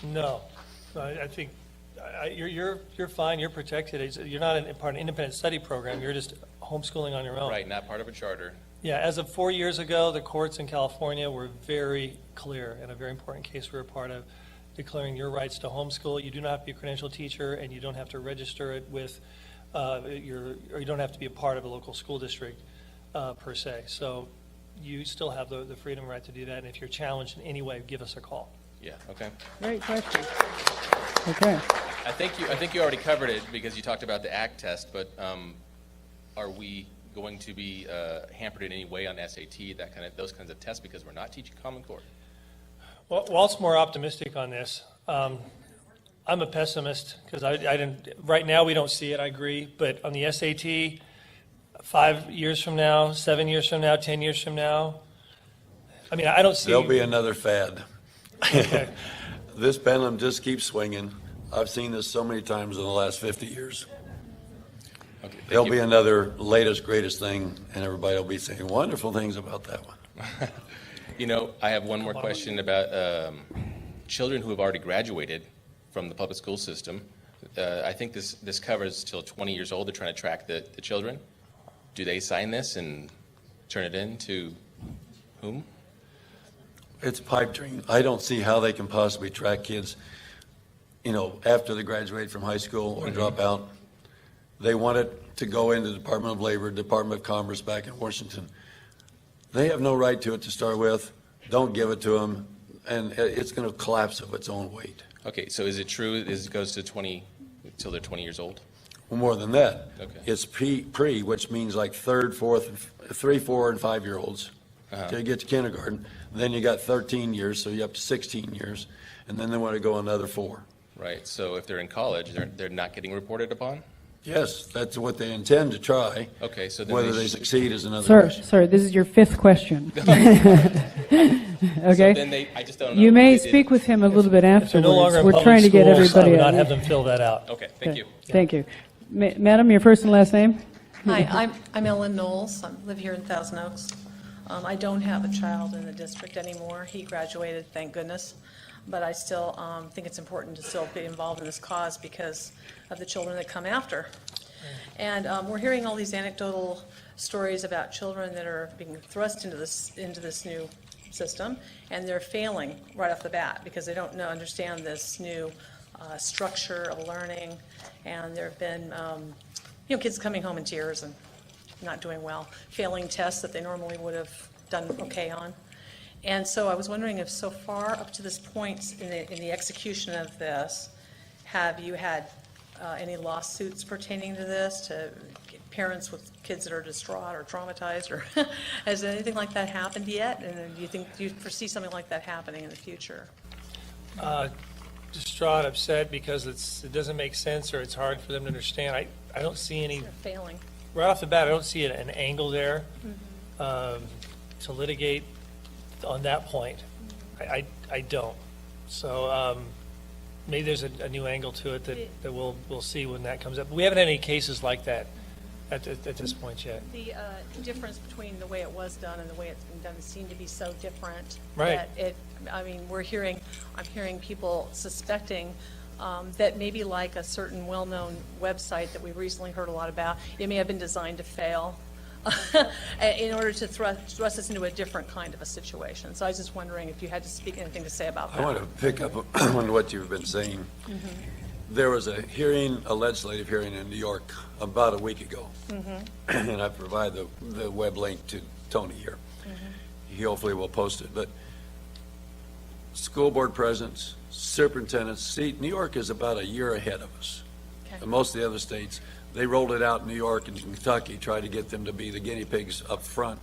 No. I think you're fine. You're protected. You're not part of an independent study program. You're just homeschooling on your own. Right, not part of a charter. Yeah, as of 4 years ago, the courts in California were very clear, in a very important case we were a part of, declaring your rights to homeschool. You do not have to be a credentialed teacher, and you don't have to register it with or you don't have to be a part of a local school district per se. So you still have the freedom and right to do that, and if you're challenged in any way, give us a call. Yeah, okay. Great question. Okay. I think you already covered it because you talked about the ACT test, but are we going to be hampered in any way on SAT, those kinds of tests, because we're not teaching Common Core? Well, Walt's more optimistic on this. I'm a pessimist because I didn't. Right now, we don't see it. I agree, but on the SAT, 5 years from now, 7 years from now, 10 years from now, I mean, I don't see. There'll be another fad. Okay. This pendulum just keeps swinging. I've seen this so many times in the last 50 years. Okay, There'll be another latest, greatest thing, and everybody will be saying wonderful things about that one. You know, I have one more question about children who have already graduated from the public school system. I think this covers till 20 years old. They're trying to track the children. Do they sign this and turn it in to whom? It's a pipe dream. I don't see how they can possibly track kids, after they graduate from high school or drop out. They want it to go into the Department of Labor, Department of Commerce back in Washington. They have no right to it to start with. Don't give it to them, and it's going to collapse of its own weight. Okay, so is it true it goes to 20 until they're 20 years old? Well, more than that. Okay. It's pre, which means like 3, 4, and 5-year-olds. Till you get to kindergarten. Then you got 13 years, so you're up to 16 years, and then they want to go another 4. Right, so if they're in college, they're not getting reported upon? Yes, that's what they intend to try. Okay, so then whether they succeed is another Sir, question. sir, this is your 5th question. Okay? So then I just don't know. You may speak with him a little bit If they're no afterwards. longer in We're public trying to get schools, I everybody. would not have them fill that out. Okay, thank you. Thank you. Madam, your first and last name? Hi, I'm Ellen Knowles. I live here in Thousand Oaks. I don't have a child in the district anymore. He graduated, thank goodness. But I still think it's important to still be involved in this cause because of the children that come after. And we're hearing all these anecdotal stories about children that are being thrust into this new system, and they're failing right off the bat because they don't understand this new structure of learning. And there have been kids coming home in tears and not doing well, failing tests that they normally would have done okay on. And so I was wondering if so far up to this point in the execution of this, have you had any lawsuits pertaining to this, to parents with kids that are distraught or traumatized, or has anything like that happened yet? And do you foresee something like that happening in the future? Distraught, upset because it doesn't make sense or it's hard for them to understand. I don't see any. They're failing. Right off the bat, I don't see an angle there to litigate on that point. I don't. So maybe there's a new angle to it that we'll see when that comes up. But we haven't had any cases like that at this point yet. The difference between the way it was done and the way it's been done seemed to be so different. Right. That I'm hearing people suspecting that maybe like a certain well-known website that we recently heard a lot about, it may have been designed to fail in order to thrust us into a different kind of a situation. So I was just wondering if you had to speak anything to say about that. I want to pick up on what you've been saying. Mm-hmm. There was a legislative hearing in New York about a week ago, and I provide the web link to Tony here. He hopefully will post it. But school board presidents, superintendents, New York is about a year ahead of us. Okay. And most of the other states, They rolled it out in New York and Kentucky, tried to get them to be the guinea pigs up front.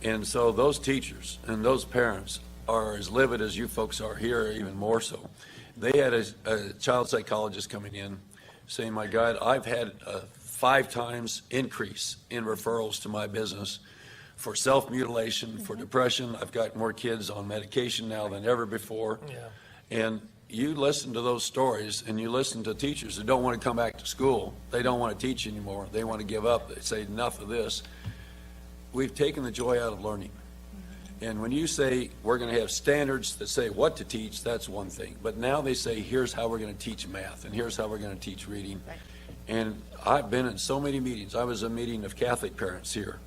And so those teachers and those parents are as livid as you folks are here, even more so. They had a child psychologist coming in saying, my God, I've had a 5 times increase in referrals to my business for self-mutilation, for depression. I've got more kids on medication now than ever before. And you listen to those stories, and you listen to teachers who don't want to come back to school. They don't want to teach anymore. They want to give up. They say, enough of this. We've taken the joy out of learning. And when you say we're going to have standards that say what to teach, that's one thing. But now they say, here's how we're going to teach math, and here's how we're going to teach reading. And I've been in so many meetings. I was at a meeting of Catholic parents here,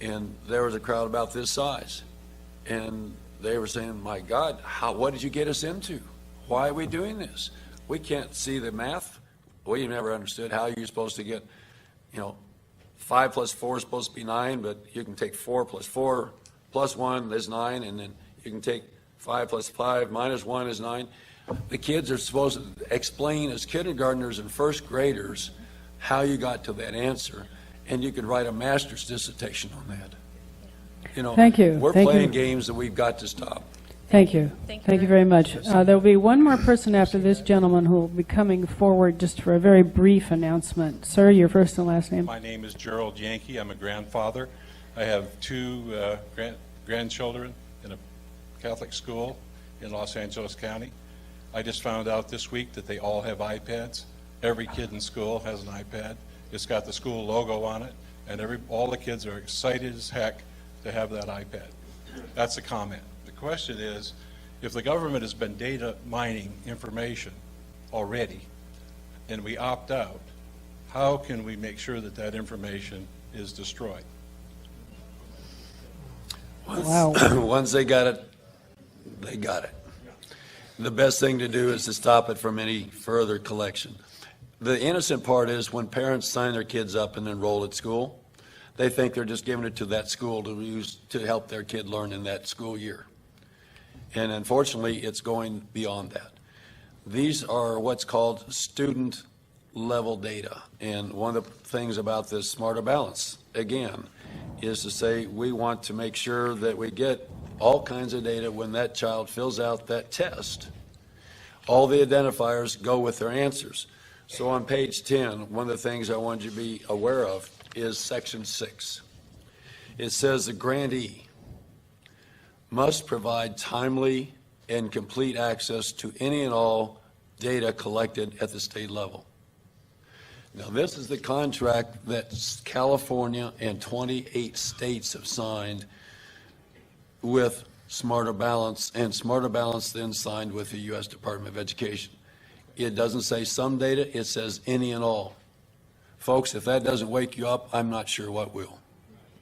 and there was a crowd about this size. And they were saying, my God, what did you get us into? Why are we doing this? We can't see the math. We never understood how you're supposed to get, 5 plus 4 is supposed to be 9, but you can take 4 plus 4 plus 1 is 9, and then you can take 5 plus 5 minus 1 is 9. The kids are supposed to explain as kindergartners and first graders how you got to that answer, and you could write a master's dissertation on that. Thank you. We're playing games that we've got to stop. Thank you. Thank you very much. There will be one more person after this gentleman who will be coming forward just for a very brief announcement. Sir, your first and last name. My name is Gerald Yankee. I'm a grandfather. I have 2 grandchildren in a Catholic school in Los Angeles County. I just found out this week that they all have iPads. Every kid in school has an iPad. It's got the school logo on it, and all the kids are excited as heck to have that iPad. That's a comment. The question is, if the government has been data mining information already and we opt out, how can we make sure that that information is destroyed? Once they got it, they got it. The best thing to do is to stop it from any further collection. The innocent part is when parents sign their kids up and enroll at school, they think they're just giving it to that school to use to help their kid learn in that school year. And unfortunately, it's going beyond that. These are what's called student level data. And one of the things about this Smarter Balance, again, is to say we want to make sure that we get all kinds of data when that child fills out that test. All the identifiers go with their answers. So on page 10, one of the things I want you to be aware of is section 6. It says the grantee must provide timely and complete access to any and all data collected at the state level. Now, this is the contract that California and 28 states have signed with Smarter Balance, and Smarter Balance then signed with the U.S. Department of Education. It doesn't say some data, it says any and all. Folks, if that doesn't wake you up, I'm not sure what will.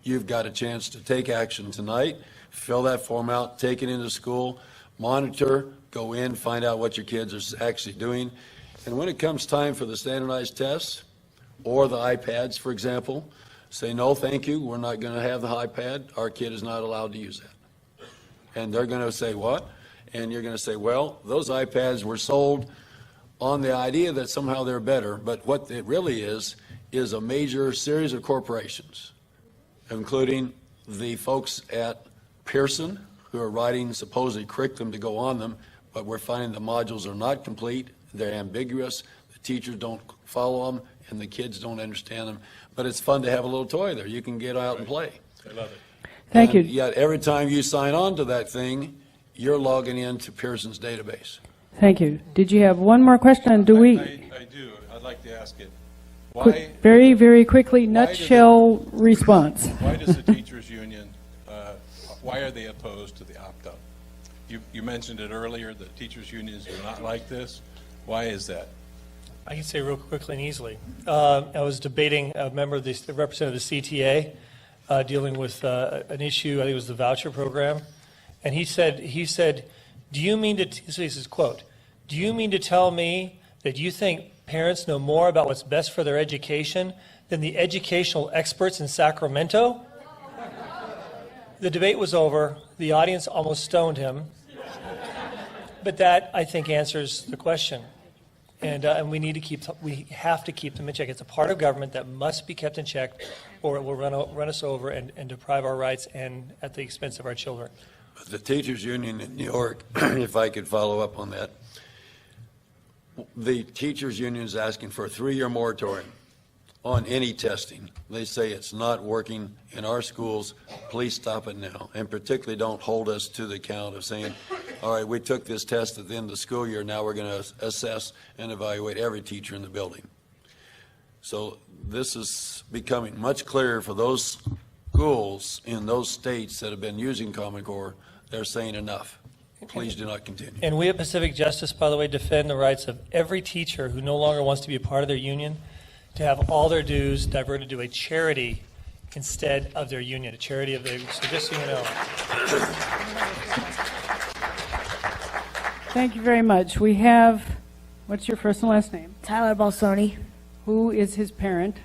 You've got a chance to take action tonight, fill that form out, take it into school, monitor, go in, find out what your kids are actually doing. And when it comes time for the standardized tests or the iPads, for example, say, no, thank you, we're not going to have the iPad. Our kid is not allowed to use that. And they're going to say, what? And you're going to say, well, those iPads were sold on the idea that somehow they're better, but what it really is a major series of corporations, including the folks at Pearson who are writing supposedly curriculum to go on them, but we're finding the modules are not complete, they're ambiguous, the teachers don't follow them, and the kids don't understand them. But it's fun to have a little toy there. You can get out and play. I love it. Thank you. Yet every time you sign on to that thing, you're logging into Pearson's database. Thank you. Did you have one more question? And do we? I do. I'd like to ask it. Very, very quickly, nutshell response. Why does the teachers union, why are they opposed to the opt-out? You mentioned it earlier, that teachers unions do not like this. Why is that? I can say real quickly and easily. I was debating a member of the representative of the CTA dealing with an issue, I think it was the voucher program, and he said, do you mean to, this is his quote, do you mean to tell me that you think parents know more about what's best for their education than the educational experts in Sacramento? The debate was over. The audience almost stoned him. But that, I think, answers the question. And we have to keep them in check. It's a part of government that must be kept in check, or it will run us over and deprive our rights and at the expense of our children. The teachers union in New York, if I could follow up on that, the teachers union is asking for a 3-year moratorium on any testing. They say it's not working in our schools. Please stop it now. And particularly don't hold us to the account of saying, all right, we took this test at the end of the school year, now we're going to assess and evaluate every teacher in the building. So this is becoming much clearer for those schools in those states that have been using Common Core. They're saying enough. Please do not continue. And we at Pacific Justice, by the way, defend the rights of every teacher who no longer wants to be a part of their union to have all their dues diverted to a charity instead of their union, a charity of their, so just so you know. Thank you very much. We have, what's your first and last name? Tyler Balsoni. Who is his parent?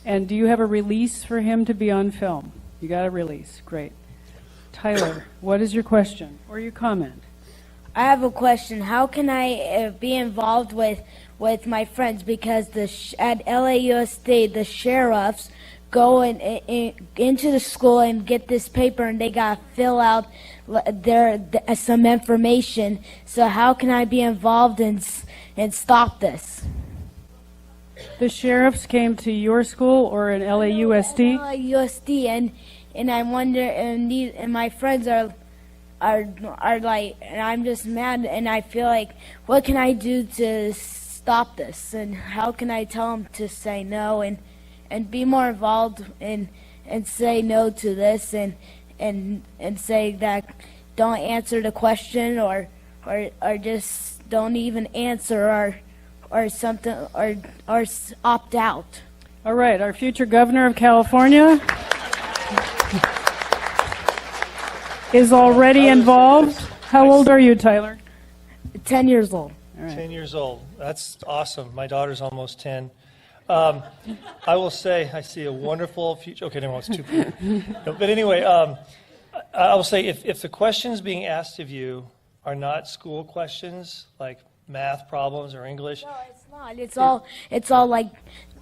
And do you have a release for him to be on film? You got a release. Great. Tyler, what is your question or your comment? I have a question. How can I be involved with my friends? Because at LAUSD, the sheriffs go into the school and get this paper, and they got to fill out some information. So how can I be involved and stop this? The sheriffs came to your school or in LAUSD? LAUSD, and I wonder, and my friends are like, and I'm just mad, and I feel like, what can I do to stop this? And how can I tell them to say no and be more involved and say no to this and say that don't answer the question or just don't even answer or something or opt out. All right, our future governor of California is already involved. How old are you, Tyler? 10 years old. All right. 10 years old. That's awesome. My daughter's almost 10. I will say I see a wonderful future. Okay, no, it's 2 people. No, but anyway, I will say if the questions being asked of you are not school questions like math problems or English. No, it's not. It's all like,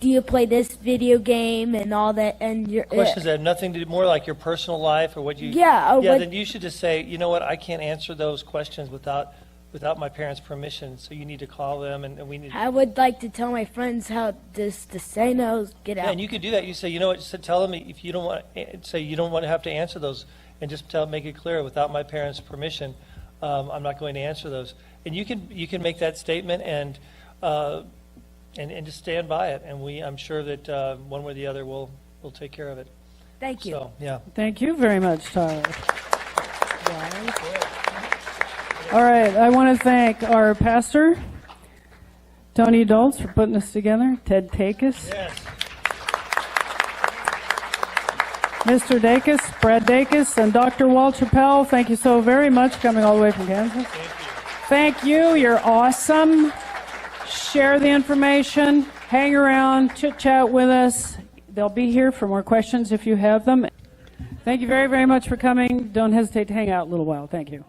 do you play this video game and all that? And your questions that have nothing to do, more like your personal life or what you. Then you should just say, you know what, I can't answer those questions without my parents' permission. So you need to call them, and we need. I would like to tell my friends how to say no, get out. Yeah, and you could do that. You say, you know what, just tell them if you don't want. Say you don't want to have to answer those, and just make it clear without my parents' permission, I'm not going to answer those. And you can make that statement and just stand by it, and I'm sure that one way or the other we'll take care of it. Thank you. So, yeah. Thank you very much, Tyler. All right, I want to thank our pastor, Tony Doltz, for putting this together, Ted Takis. Yes. Mr. Dacus, Brad Dacus, and Dr. Walt Chappell, thank you so very much for coming all the way from Kansas. Thank you. You're awesome. Share the information. Hang around. Chit-chat with us. They'll be here for more questions if you have them. Thank you very, very much for coming. Don't hesitate to hang out a little while. Thank you.